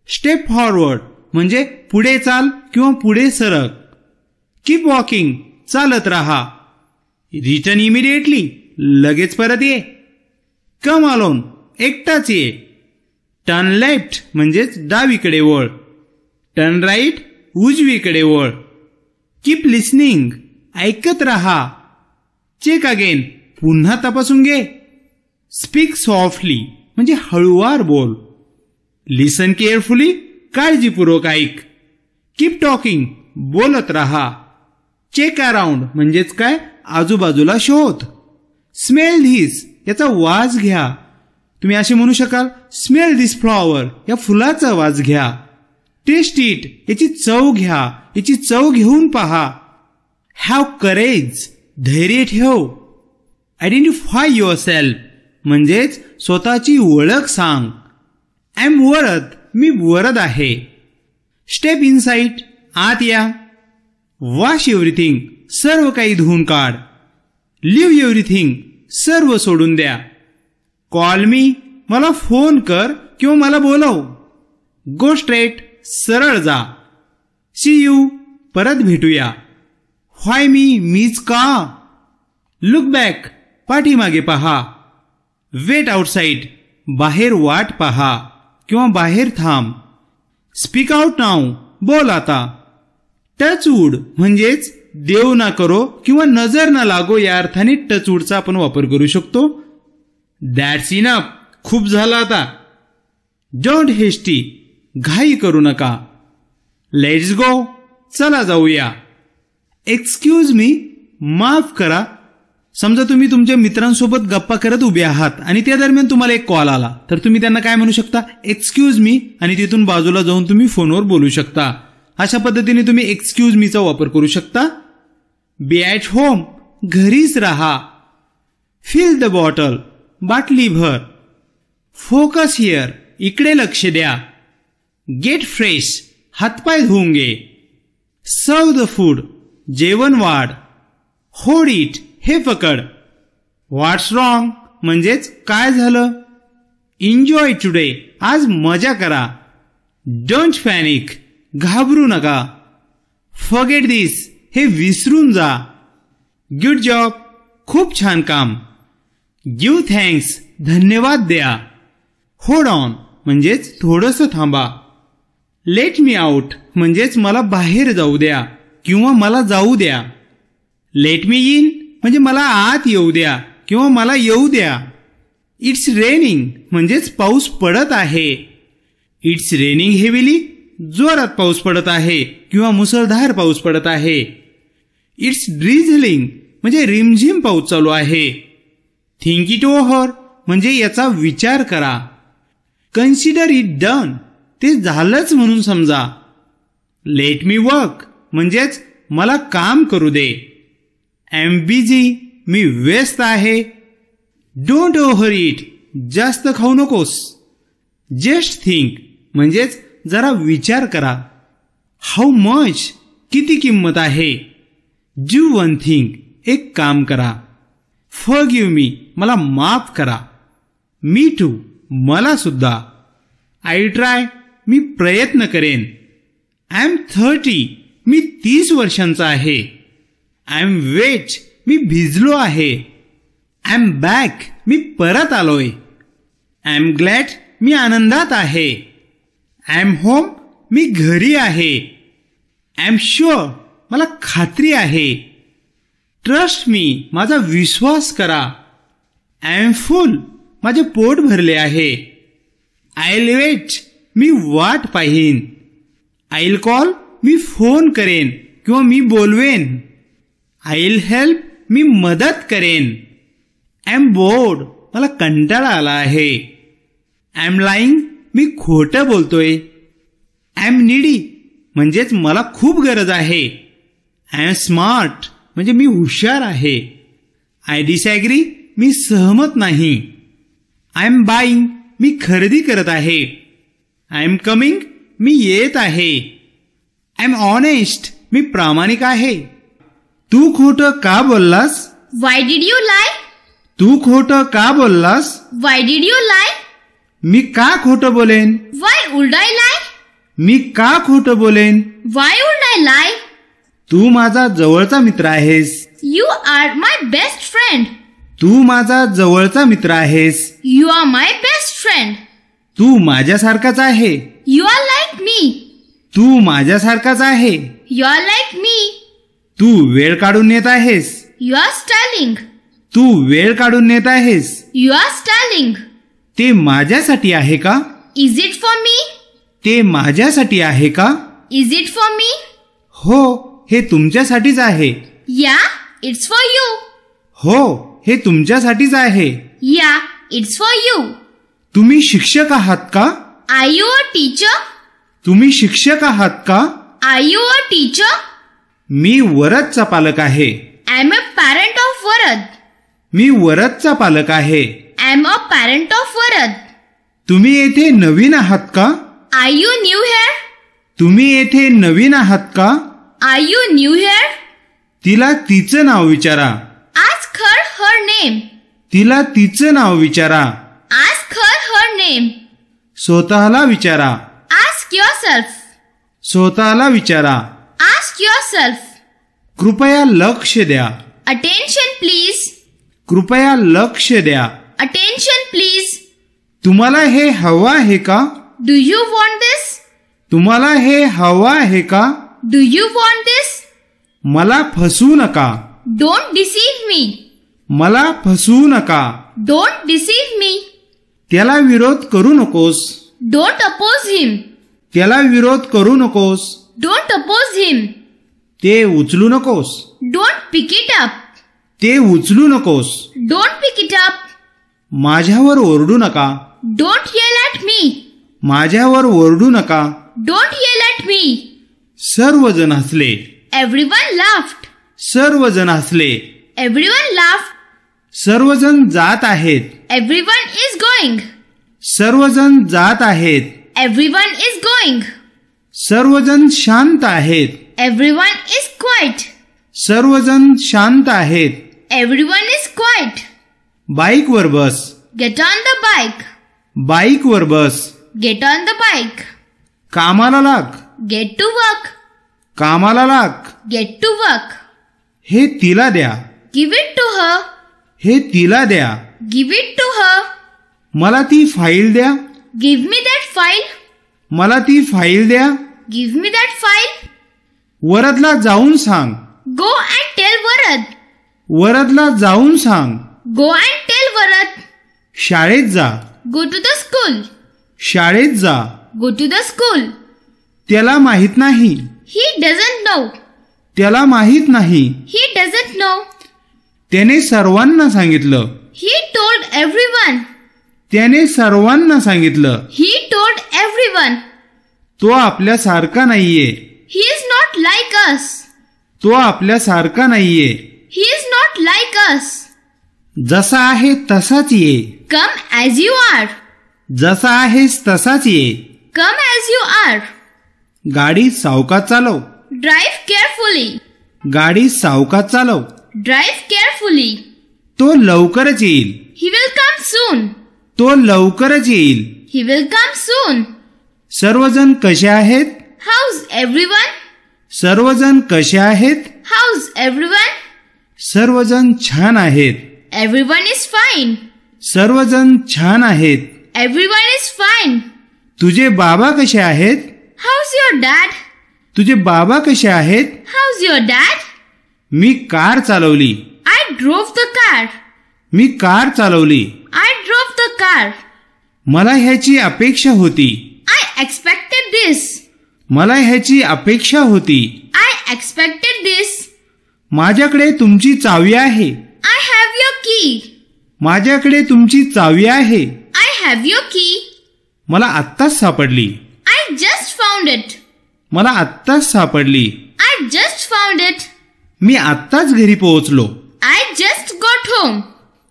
स्टेप फॉरवर्ड म्हणजे पुढे चाल किंवा पुढे सरक. कीप वॉकिंग चालत राहा. रिटर्न इमिडिएटली लगेच परत ये. कम अलोन एकटाच ये. टर्न लेफ्ट म्हणजेच डावीकडे वळ. टर्न राईट उजवीकडे वळ. कीप लिसनिंग ऐकत राहा. चेक अगेन पुन्हा तपासून घे. स्पीक सॉफ्टली म्हणजे हळूवार बोल. लिसन केअरफुली काळजीपूर्वक ऐक. कीप टॉकिंग बोलत राहा. चेक अराउंड म्हणजेच काय आजूबाजूला शोध. स्मेल धिस याचा वास घ्या. तुम्ही असे म्हणू शकाल स्मेल धिस फ्लॉवर या फुलाचा वास घ्या. टेस्ट इट याची चव घ्या, याची चव घेऊन पहा. हॅव करेज धैर्य ठेव. आयडेंटिफाय युअरसेल्फ म्हणजेच स्वतःची ओळख सांग. आय एम वरद मी वरद आहे. स्टेप इनसाइड आत या. वॉश एव्हरीथिंग सर्व काही धुवून काढ. लिव्ह एव्हरीथिंग सर्व सोडून द्या. कॉल मी मला फोन कर किंवा मला बोलव. गो स्ट्रेट सरळ जा. सी यू परत भेटूया. व्हाय मीच का. लुक बॅक पाठीमागे पहा. वेट आउटसाइड बाहेर वाट पहा किंवा बाहेर थांब. स्पीक आउट नाव बोल आता. टचवूड म्हणजेच देव ना करो किंवा नजर ना लागो या अर्थाने टचवूडचा आपण वापर करू शकतो. दॅट्स इनफ खूप झालं आता. डोंट हेस्टी घाई करू नका. लेट्स गो चला जाऊया. एक्सक्यूज मी माफ करा. समजा तुम्ही तुमच्या मित्रांसोबत गप्पा करत उभे आहात आणि त्या दरम्यान तुम्हाला एक कॉल आला, तर तुम्ही त्यांना काय म्हणू शकता एक्सक्यूज मी, आणि तिथून बाजूला जाऊन तुम्ही फोनवर बोलू शकता. अशा पद्धतीने तुम्ही एक्सक्यूज मीचा वापर करू शकता. बी ॲट होम घरीच राहा. फिल द बॉटल बाटली भर. फोकस हिअर इकडे लक्ष द्या. गेट फ्रेश हातपाय धुवून घे. सर्व द फूड जेवण वाढ. होल्ड इट हे पकड. व्हॉट्स रॉंग म्हणजेच काय झालं. एन्जॉय टुडे आज मजा करा. डोंट पॅनिक घाबरू नका. फॉरगेट दिस हे विसरून जा. गुड जॉब खूप छान काम. गिव्ह थँक्स धन्यवाद द्या. होल्ड ऑन म्हणजेच थोडंसं थांबा. लेट मी आउट म्हणजेच मला बाहेर जाऊ द्या किंवा मला जाऊ द्या. लेट मी इन म्हणजे मला आत येऊ द्या किंवा मला येऊ द्या. इट्स रेनिंग म्हणजेच पाऊस पडत आहे. इट्स रेनिंग हेविली जोरात पाऊस पडत आहे किंवा मुसळधार पाऊस पडत आहे. इट्स ड्रिझलिंग म्हणजे रिमझिम पाऊस चालू आहे. थिंक इट ओव्हर म्हणजे याचा विचार करा. कन्सिडर इट डन ते झालंच म्हणून समजा. लेट मी वर्क म्हणजेच मला काम करू दे. आय एम बिझी मी व्यस्त आहे. डोंट ओव्हर इट जास्त खाऊ नकोस. जस्ट थिंक म्हणजेच जरा विचार करा. हाऊ मच किती किंमत आहे. डू वन थिंग एक काम करा. फॉरगिव्ह मी मला माफ करा. मी टू मला सुद्धा. आय ट्राय मी प्रयत्न करेन. आय एम 30 मी 30 वर्षांचा आहे. आय एम वेट मी भिजलो आहे. आय एम बॅक मी परत आलोय. आय एम ग्लॅड मी आनंदात आहे. आय एम होम मी घरी आहे. आय एम शुअर मला खात्री आहे. ट्रस्ट मी, माझा विश्वास करा. आय एम फुल, माझे पोट भरले आहे. आय विल वेट, मी वाट पाहीन. I will call, me phone करेन किंवा मी बोलवेन. आय विल हेल्प, मी मदत करेन. आय एम बोर्ड, मला कंटाळा आला आहे. आय एम लाईंग, मी खोटं बोलतोय. आय एम नीडी, म्हणजेच मला खूप गरज आहे. आय एम स्मार्ट, म्हणजे मी हुशार आहे. आय डिसॅग्री, मी सहमत नाही. आय एम बाईंग, मी खरेदी करत आहे. आय एम कमिंग, मी येत आहे. आय एम ऑनेस्ट, मी प्रामाणिक आहे. तू खोटं का बोललास? Why did you lie? तू खोटं का बोललास? Why did you lie? मी का खोटं बोलेन? Why would I lie? मी का खोटं बोलेन? Why would I lie? तू माझा जवळचा मित्र आहेस. You are my best friend. तू माझा जवळचा मित्र आहेस. You are my best friend. तू माझ्यासारखाच आहे. You are like me. तू माझ्यासारखाच आहे. You are like me. तू वेळ काढून येत आहेस. You are styling. तू वेळ काढून येत आहेस. You are styling. ते माझ्यासाठी आहे का? Is it for me? ते माझ्यासाठी आहे का? Is it for me? हो, हे तुमच्यासाठीच आहे. Yeah, it's for you. हो, हे तुमच्यासाठीच आहे. Yeah, it's for you. तुम्ही शिक्षक आहात का? Are you a teacher? तुम्ही शिक्षक आहात का? Are you a teacher? मी वरदचा पालक आहे. I'm a parent of Varad. मी वरदचा पालक आहे. I'm a parent of Varad. तुम्ही येथे नवीन आहात का? Are you new here? तुम्ही येथे नवीन आहात का? Are you new here? तिला तिचं नाव विचारा. Ask her her name. तिला तिचं नाव विचारा. Ask her her name. स्वतःला विचारा. Ask yourself. स्वतःला विचारा. Ask yourself. कृपया लक्ष द्या. Attention please. कृपया लक्ष द्या. Attention please. तुम्हाला हे हवं आहे का? Do you want this? तुम्हाला हे हवं आहे का? Do you want this? मला फसवू नका. Don't deceive me. मला फसवू नका. Don't deceive me. त्याला विरोध करू नकोस. Don't oppose him. त्याला विरोध करू नकोस. Don't oppose him. ते उचलू नकोस. Don't pick it up. ते उचलू नकोस. Don't pick it up. माझ्यावर ओरडू नका. Don't yell at me. माझ्यावर ओरडू नका. Don't yell at me. सर्वजण हसले. Everyone laughed. सर्वजण हसले. Everyone laughed. सर्वजण जात आहेत. Everyone is going. सर्वजण जात आहेत. Everyone is going. सर्वजण शांत आहेत. Everyone is quiet. सर्वजण शांत आहेत. Everyone is quiet. बाईकवर बस. Get on the bike. बाईकवर बस. Get on the bike. कामाला लाग. Get to work. कामाला लाग. Get to work. हे तिला द्या. Give it to her. हे तिला द्या. Give it to her. मला ती फाईल द्या. Give me that file. मला ती फाईल द्या. Give me that file. वरदला जाऊन सांग. Go and tell Varad. वरदला जाऊन सांग. Go and tell Varad. शाळेत जा. Go to the school. शाळेत जा. Go to the school. त्याला माहित नाही. He doesn't know. त्याला माहित नाही. He doesn't know. त्याने सर्वांना सांगितलं. He told everyone. त्याने सर्वांना सांगितलं. He told everyone. तो आपल्यासारखा नाहीये. He is not like us. तो आपल्यासारखा नाहीये. He is not like us. जसा आहे तसाच ये. Come as you are. जसा आहेस तसाच ये. Come as you are. गाडी सावकाश चालव. Drive carefully. गाडी सावकाश चालव. Drive carefully. तो लवकरच येईल. He will come soon. तो लवकरच येईल. He will come soon. सर्वजण कसे आहेत? How's everyone? सर्वजण कसे आहेत? How's everyone? सर्वजण छान आहेत. Everyone is fine. सर्वजण छान आहेत. Everyone is fine. तुझे बाबा कसे आहेत? How's your dad? तुझे बाबा कसे आहेत? How's your dad? Me car चालवली. I drove the car. Me car चालवली. I drove the car. मला ह्याची अपेक्षा होती. I expected this. मला ह्याची अपेक्षा होती. I expected this. माझ्याकडे तुमची चावी आहे. I have your key. माझ्याकडे तुमची चावी आहे. I have your key. मला आत्ताच सापडली. I just found it. मला आत्ताच सापडली. I just found it. मी आत्ताच घरी पोहोचलो. I just got home.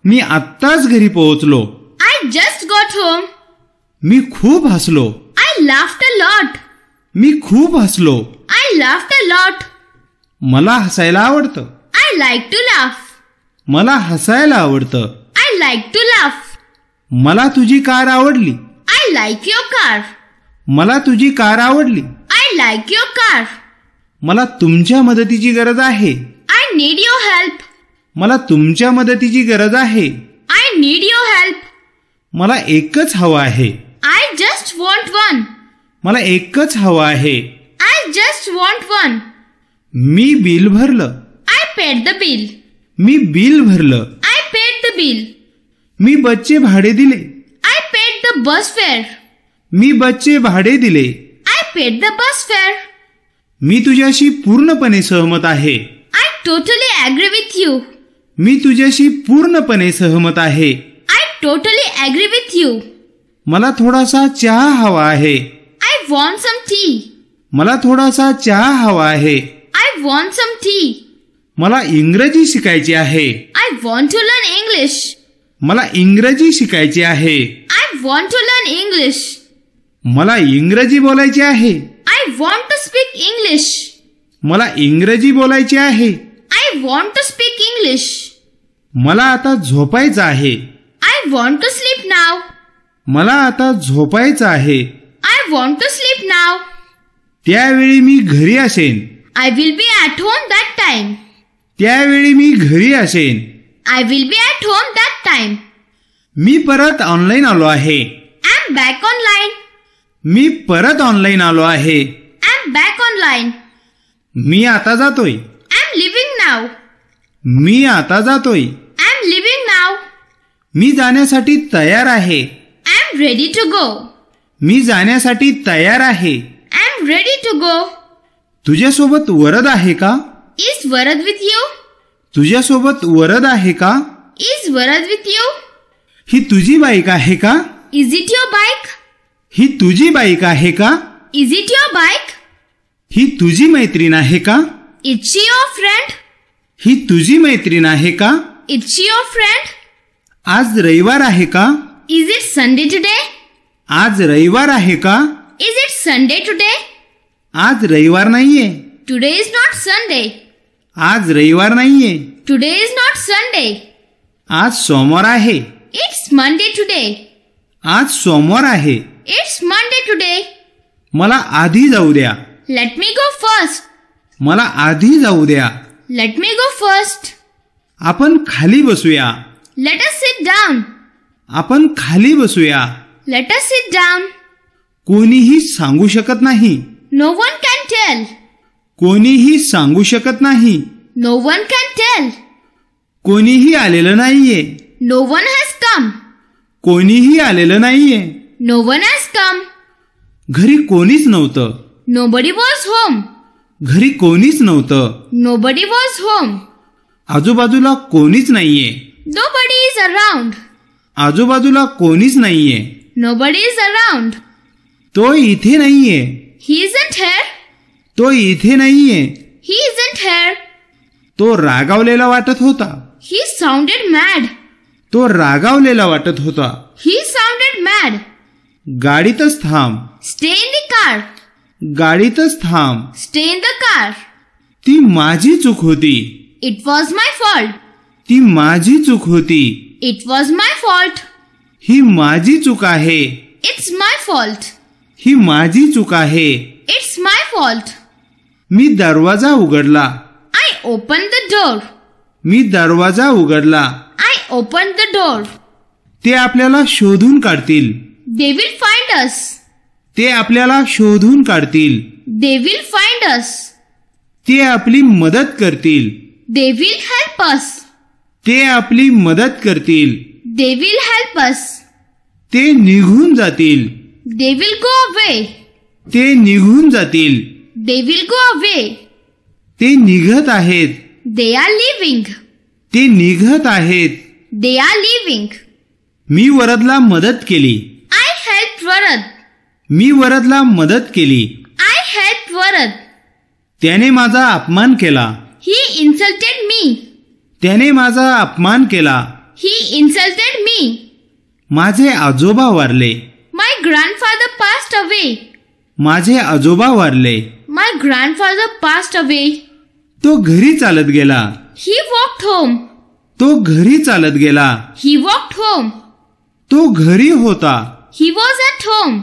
मी आत्ताच घरी पोहोचलो. I just got home. मी खूप हसलो. I laughed a lot. मी खूप हसलो. I laughed a lot. मला हसायला आवडतं. I like to laugh. मला हसायला आवडतं. I like to laugh. मला तुझी कार आवडली. I like your car. मला तुझी कार आवडली. I like your car. मला तुमच्या मदतीची गरज आहे. I need your help. मला तुमच्या मदतीची गरज आहे. I need your help. मला एकच हवं आहे. I just want one. मला एकच हवं आहे. I just want one. Me bill भरलं. I paid the bill. Me bill भरलं. I paid the bill. मी बसचे भाडे दिले. I paid the bus fare. मी बसचे भाडे दिले. I paid the bus fare. मी तुझ्याशी पूर्णपणे सहमत आहे. I totally agree with you. मी तुझ्याशी पूर्णपणे सहमत आहे. I totally agree with you. मला थोडासा चहा हवा आहे. I want some tea. मला थोडासा चहा हवा आहे. I want some tea. मला इंग्रजी शिकायची आहे. I want to learn English. मला इंग्रजी शिकायची आहे. I want to learn English. मला इंग्रजी बोलायची आहे. I want to speak English. मला इंग्रजी बोलायची आहे. I want to speak English. मला आता झोपायचं आहे. I want to sleep now. मला आता झोपायचं आहे. I want to sleep now. त्यावेळी मी घरी असेन. I will be at home that time. त्यावेळी मी घरी असेन. I will be at home that time. मी परत ऑनलाईन आलो आहे. I'm back online. मी परत ऑनलाईन आलो आहे. I'm back online. मी आता जातोय. I'm leaving now. मी आता जातोय. I'm leaving now. मी जाण्यासाठी तयार आहे. I'm ready to go. मी जाण्यासाठी तयार आहे. I'm ready to go. तुझ्यासोबत वरद आहे का? Is Varad with you? तुझ्यासोबत वरद आहे का? Is Varad with you? ही तुझी बाईक आहे का? Is it your bike? ही तुझी बाईक आहे का? Is it your bike? ही तुझी मैत्रीण आहे का? Is she your friend? ही तुझी मैत्रीण आहे का? Is she your friend? आज रविवार आहे का? Is it Sunday today? आज रविवार आहे का? Is it Sunday today? आज रविवार नाहीये. Today is not Sunday. आज रविवार नाहीये. Today is not Sunday. आज सोमवार आहे. It's Monday today. आज सोमवार आहे. It's Monday today. मला आधी जाऊ द्या. Let me go first. मला आधी जाऊ द्या. Let me go first. आपण खाली बसूया. Let us sit down. आपण खाली बसूया. Let us sit down. कोणीही सांगू शकत नाही. No one can tell. कोणीही सांगू शकत नाही. No one can tell. कोणीही आलेलं नाहीये. No one has come. कोणीही आलेलं नाहीये. No one has come. घरी कोणीच नव्हतं. Nobody was home. घरी कोणीच नव्हतं. Nobody was home. आजूबाजूला कोणीच नाहीये. Nobody is around. आजूबाजूला कोणीच नाहीये. Nobody is around. तो इथे नाहीये. He isn't here. तो इथे नाहीये. He isn't here. तो रागावलेला वाटत होता. He sounded mad. तो रागावलेला वाटत होता. He sounded mad. गाडीतच थांब. Stay in the car. गाडीतच थांब. Stay in the car. ती माझी चूक होती. It was my fault. ती माझी चूक होती. It was my fault. ही माझी चूक आहे. It's my fault. ही माझी चूक आहे. It's my fault. मी दरवाजा उघडला. I opened the door. मी दरवाजा उघडला. I opened the door. ते आपल्याला शोधून काढतील. They will find us. ते आपल्याला शोधून काढतील. They will find us. ते आपली मदत करतील. They will help us. ते आपली मदत करतील. They will help us. ते निघून जातील. They will go away. ते निघून जातील. They will go away. ते निघत आहेत. They are leaving. ते निघत आहेत. They are leaving. मी वरदला मदत केली. I helped Varad. मी वरदला मदत केली. I helped Varad. त्याने माझा अपमान केला. He insulted me. त्याने माझा अपमान केला. He insulted me. माझे आजोबा वारले. My grandfather passed away. माझे आजोबा वारले. My grandfather passed away. तो घरी चालत गेला. He walked home. तो घरी चालत गेला. He walked home. तो घरी होता. He was at home.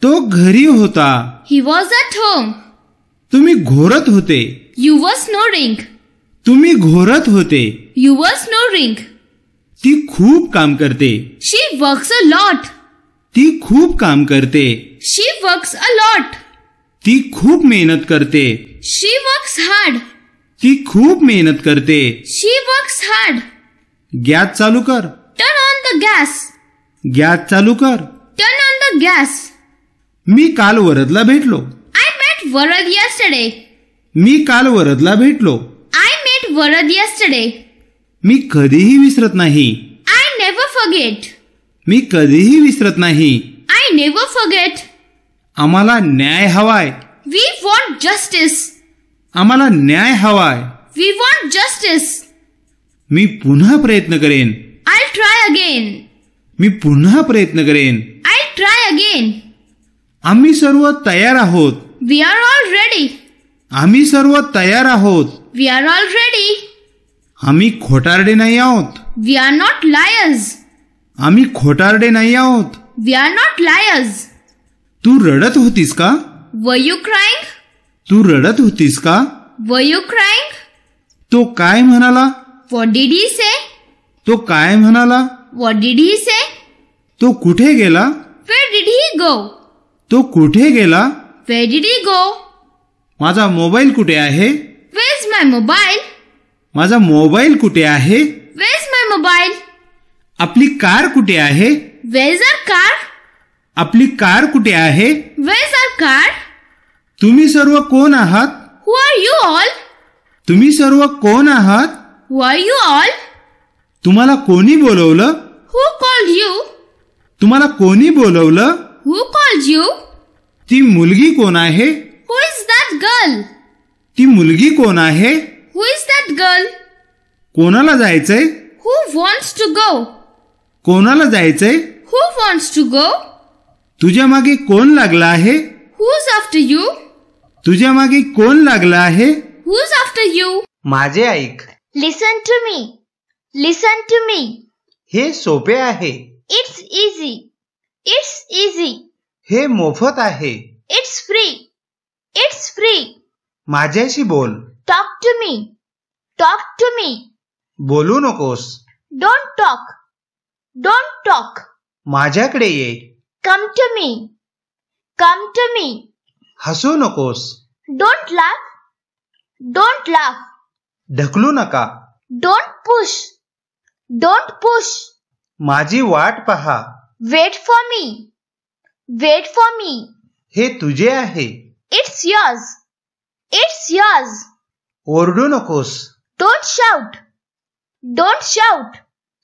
तो घरी होता. He was at home. तुम्ही घोरत होते. You were snoring. तुम्ही घोरत होते. You were snoring. ती खूप काम करते. She works a lot. ती खूप काम करते. She works a lot. ती खूप मेहनत करते. She works hard. ती खूप मेहनत करते. She works hard. गॅस चालू कर. Turn on the gas. Gas चालू कर. Turn on the gas. मी काल वरदला भेटलो. I met Varad yesterday. मी काल वरदला भेटलो. I met Varad yesterday. मी कधीही विसरत नाही. I never forget. मी कधीही विसरत नाही. I never forget. आम्हाला न्याय हवाय. We want justice. आम्हाला न्याय हवाय. We want justice. मी पुन्हा प्रयत्न करेन. I'll try again. मी पुन्हा प्रयत्न करेन. I'll try again. आम्ही सर्व तयार आहोत. We are all ready. आम्ही सर्व तयार आहोत. We are all ready. आम्ही खोटारडे नाही आहोत. We are not liars. आम्ही खोटारडे नाही आहोत. We are not liars. तू रडत होतीस का? Were you crying? तू रडत होतीस का? Were you crying? तो काय म्हणाला? What did he say? तो काय म्हणाला? What did he say? तो कुठे गेला? Where did he go? तो कुठे गेला? Where did he go? माझा मोबाईल कुठे आहे? Where's my mobile? माझा मोबाईल कुठे आहे? Where's my mobile? आपली कार कुठे आहे? Where's our car? आपली कार कुठे आहे? Where's our car? तुम्ही सर्व कोण आहात? Who are you all? तुम्ही सर्व कोण आहात? Who are you all? तुम्हाला कोणी बोलवलं? Who called you? तुम्हाला कोणी बोलवलं? Who called you? ती मुलगी कोण आहे? Who is that girl? ती मुलगी कोण आहे? Who is that girl? कोणाला जायचंय? Who wants to go? कोणाला जायचंय? Who wants to go? तुझ्या मागे कोण लागला आहे? Who's after you? तुझ्या मागे कोण लागला आहे? Who's after you? माझे ऐक. Listen to me. Listen to me. हे सोपे आहे. It's easy. It's easy. हे मोफत आहे. It's free. It's free. माझ्याशी बोल. Talk to me. Talk to me. बोलू नकोस. Don't talk. Don't talk. माझ्याकडे ये. Come to me. Come to me. हसू नकोस. Don't laugh. Don't laugh. ढकलू नका. Don't push. Don't push. माझी वाट पहा. Wait for me. Wait for me. हे तुझे आहे. It's yours. It's yours. ओरडू नकोस. Don't shout. Don't shout.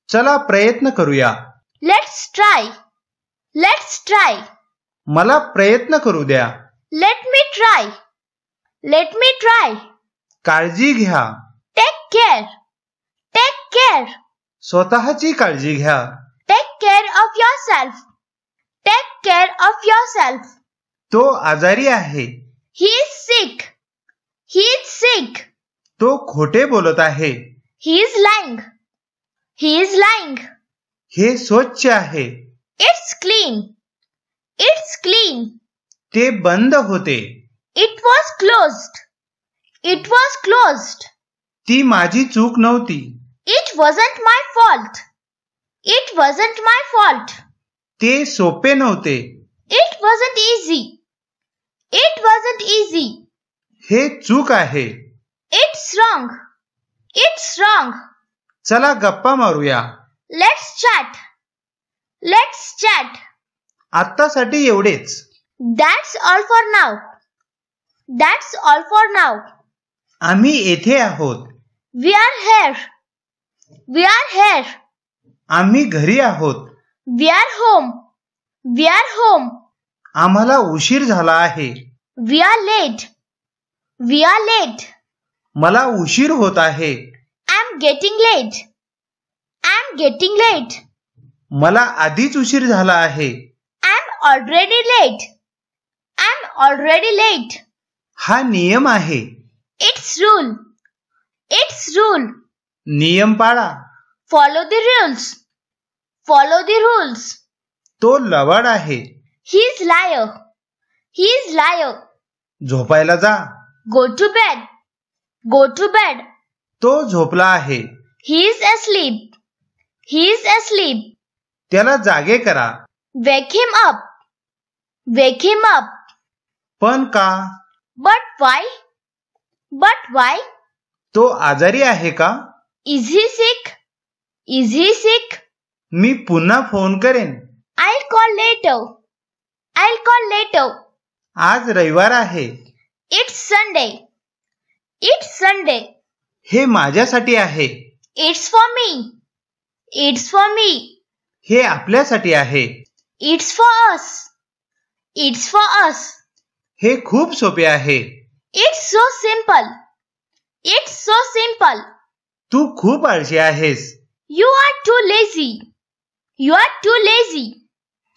चला प्रयत्न करूया. Let's try. Let's try. मला प्रयत्न करू द्या. Let me try. Let me try. काळजी घ्या. Take care. Take care. स्वतःची काळजी घ्या. Take care of yourself. Take care of yourself. तो आजारी आहे. He is sick. He is sick. तो खोटे बोलत आहे. He is lying. He is lying. हे स्वच्छ आहे. It's clean. It's clean. ते बंद होते. It was closed. It was closed. ती माझी चूक नव्हती. It wasn't my fault. It wasn't my fault. ते सोपे नव्हते. It wasn't easy. It wasn't easy. हे चूक आहे. It's wrong. It's wrong. चला गप्पा मारूया. Let's chat. Let's chat. आत्तासाठी एवढेच. That's all for now. That's all for now. आम्ही येथे आहोत. We are here. We are here. आम्ही घरी आहोत. We are home. We are home. आम्हाला उशीर झाला आहे. We are late. We are late. मला उशीर होत आहे. I'm getting late. I'm getting late. मला आधीच उशीर झाला आहे. I'm already late. I'm already late. हा नियम आहे. It's rule. It's rule. नियम पाळा. Follow the rules. Follow the rules. तो लवाड आहे. He's liar. He's liar. झोपायला जा. Go to bed. Go to bed. तो झोपला आहे. He's asleep. He's asleep. त्याला जागे करा. Wake him up. Wake him up. पण का? But why? But why? तो आजारी आहे का? Is he sick? Is he sick? मी पुन्हा फोन करेन. I'll call later. I'll call later. आज रविवार आहे. It's Sunday. It's Sunday. हे माझ्यासाठी आहे. It's for me. It's for me. हे आपल्यासाठी आहे. It's for us. It's for us. हे खूप सोपे आहे. It's so simple. It's so simple. तू खूप आळशी आहेस. You are too lazy. You are too lazy.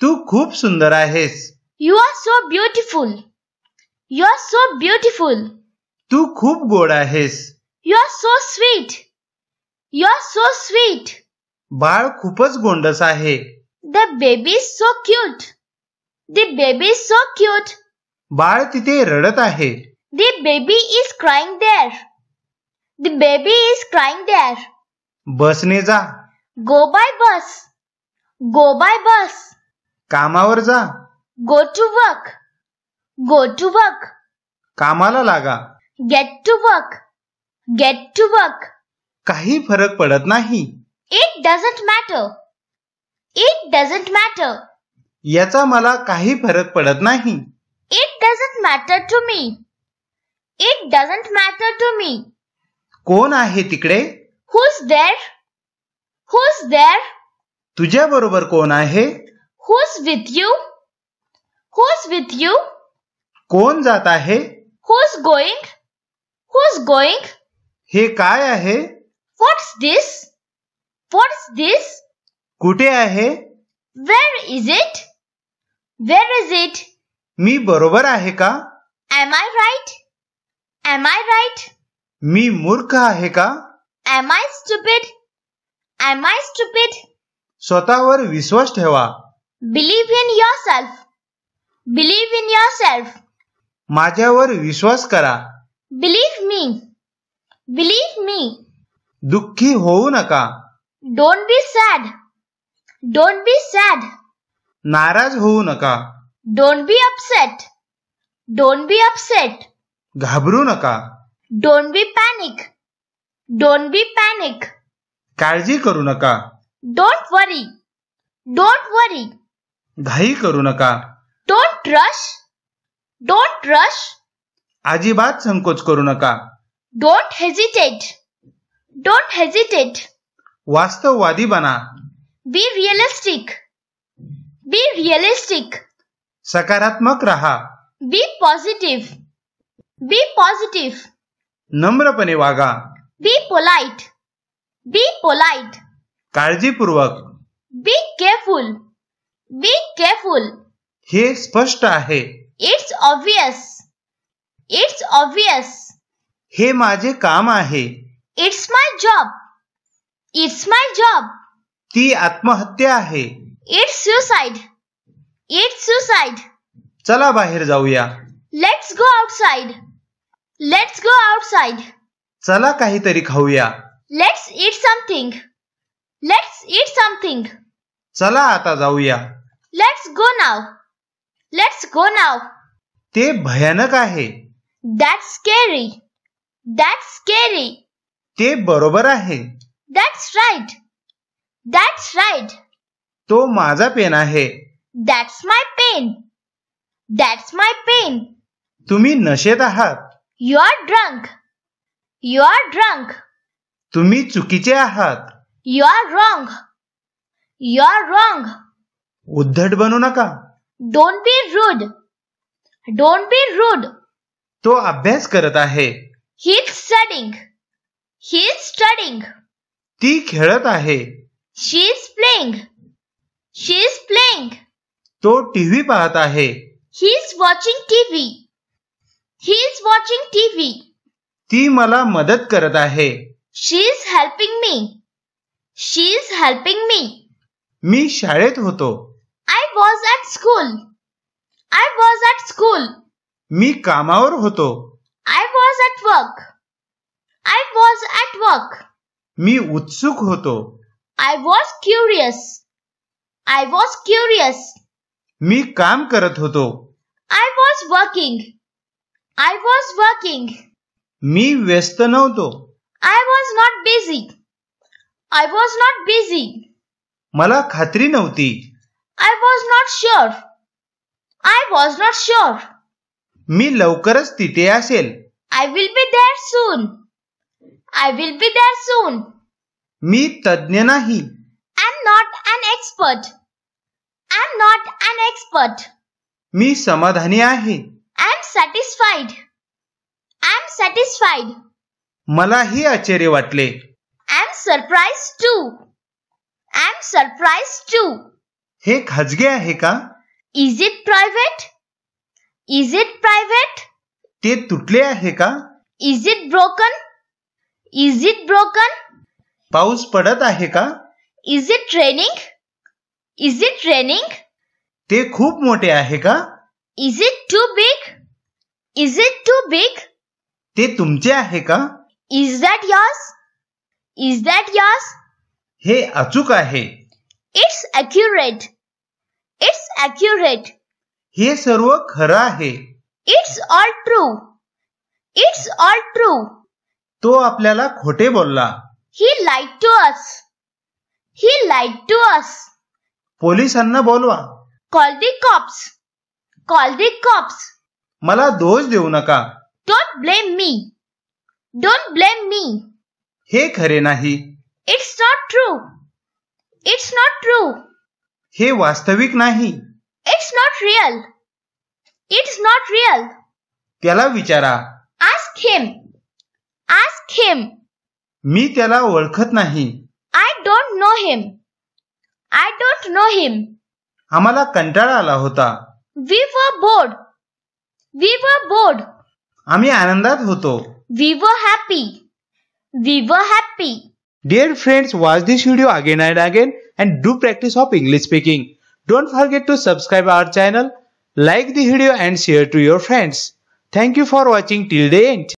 तू खूप सुंदर आहेस. You are so beautiful. You are so beautiful. तू खूप गोड आहेस. You are so sweet. You are so sweet. बाळ खूपच गोंडस आहे. The baby is so cute. The baby is so cute. बाळ तिथे रडत आहे. The baby is crying there. The baby is crying there. बसने जा. Go by bus. Go by bus. कामावर जा. Go to work. Go to work. कामाला लागा. Get to work. Get to work. काही फरक पडत नाही. It doesn't matter. It doesn't matter. याचा मला काही फरक पडत नाही. It doesn't matter to me. It doesn't matter to me. कोण आहे तिकडे? Who's there? Who's there? तुझ्या बरोबर कोण आहे? Who's with you? Who's with you? कोण जात आहे? Who's going? Who's going? हे काय आहे? What's this? What's this? कुठे आहे? Where is it? Where is it? मी बरोबर आहे का? Am I right? Am I right? मी मूर्ख आहे का? Am I stupid? Am I stupid? स्वतःवर विश्वास ठेवा. Believe in yourself. Believe in yourself. माझ्यावर विश्वास करा. Believe me. Believe me. दुःखी होऊ नका. Don't be sad. Don't be sad. नाराज होऊ नका. Don't be upset. Don't be upset. घाबरू नका. Don't be panic. Don't be panic. काळजी करू नका. Don't worry. Don't worry. घाई करू नका. Don't rush. Don't rush. अजिबात संकोच करू नका. Don't hesitate. Don't hesitate. वास्तववादी बना. Be realistic. Be realistic. सकारात्मक रहा. Be positive. Be positive. नम्रपणे वागा. Be polite. Be polite. काळजीपूर्वक. Be careful. Be careful. हे स्पष्ट आहे. It's obvious. It's obvious. हे माझे काम आहे. It's my job. It's my job. ती आत्महत्या आहे. It's suicide. It's suicide. चला बाहेर जाऊया. Let's go outside. Let's go outside. चला काहीतरी खाऊया. Let's eat something. Let's eat something. चला आता जाऊया. Let's go now. Let's go now. ते भयानक आहे. That's scary. That's scary. ते बरोबर आहे. That's right. That's right. तो माझा पेन आहे. That's my pen. That's my pen. तुम्ही नशेत आहात. You're drunk. You're drunk. तुम्ही चुकीचे आहात. You're wrong. You're wrong. उद्धट बनू नका. Don't be rude. Don't be rude. तो अभ्यास करत आहे. He's studying. He's studying. ती खेळत आहे. She's playing. She's playing. तो टीव्ही पाहत आहे. He's watching TV. He's watching TV. ती मला मदत करत आहे. She's helping me. She's helping me. मी शाळेत होतो. I was at school. I was at school. मी कामावर होतो. I was at work. I was at work. मी उत्सुक होतो. I was curious. I was curious. मी काम करत होतो. I was working. I was working. मी व्यस्त नव्हतो. I was not busy. I was not busy. मला खात्री नव्हती. I was not sure. I was not sure. मी लवकरच तिथे असेल. I will be there soon. I will be there soon. मी तज्ञ नाही. I'm not an expert. I'm not an expert. मी समाधानी आहे. I'm satisfied. I'm satisfied. मलाही आश्चर्य वाटले. I'm surprised too. I'm surprised too. हे खाजगी आहे का? Is it private? Is it private? ते तुटले आहे का? Is it broken? Is it broken? पाऊस पडत आहे का? Is it raining? Is it raining? ते खूप मोठे आहे का? Is it too big? Is it too big? ते तुमचे आहे का? Is that yours? Is that yours? हे अचूक आहे. It's accurate. It's accurate. हे सर्व खरं आहे. It's all true. It's all true. तो आपल्याला खोटे बोलला. He lied to us. He lied to us. पोलिसांना बोलवा. Call the cops. Call the cops. मला दोष देऊ नका. Don't blame me. Don't blame me. हे खरे नाही. It's not true. It's not true. हे वास्तविक नाही. It's not real. It's not real. त्याला विचारा. Ask him. Ask him. मी त्याला ओळखत नाही. I don't know him. I don't know him. आम्हाला कंटाळा आला होता. We were bored. We were bored. आम्ही आनंदात होतो. We were happy. We were happy. Dear friends, watch this video again and again and do practice of English speaking. Don't forget to subscribe our channel, like the video and share to your friends. Thank you for watching till the end.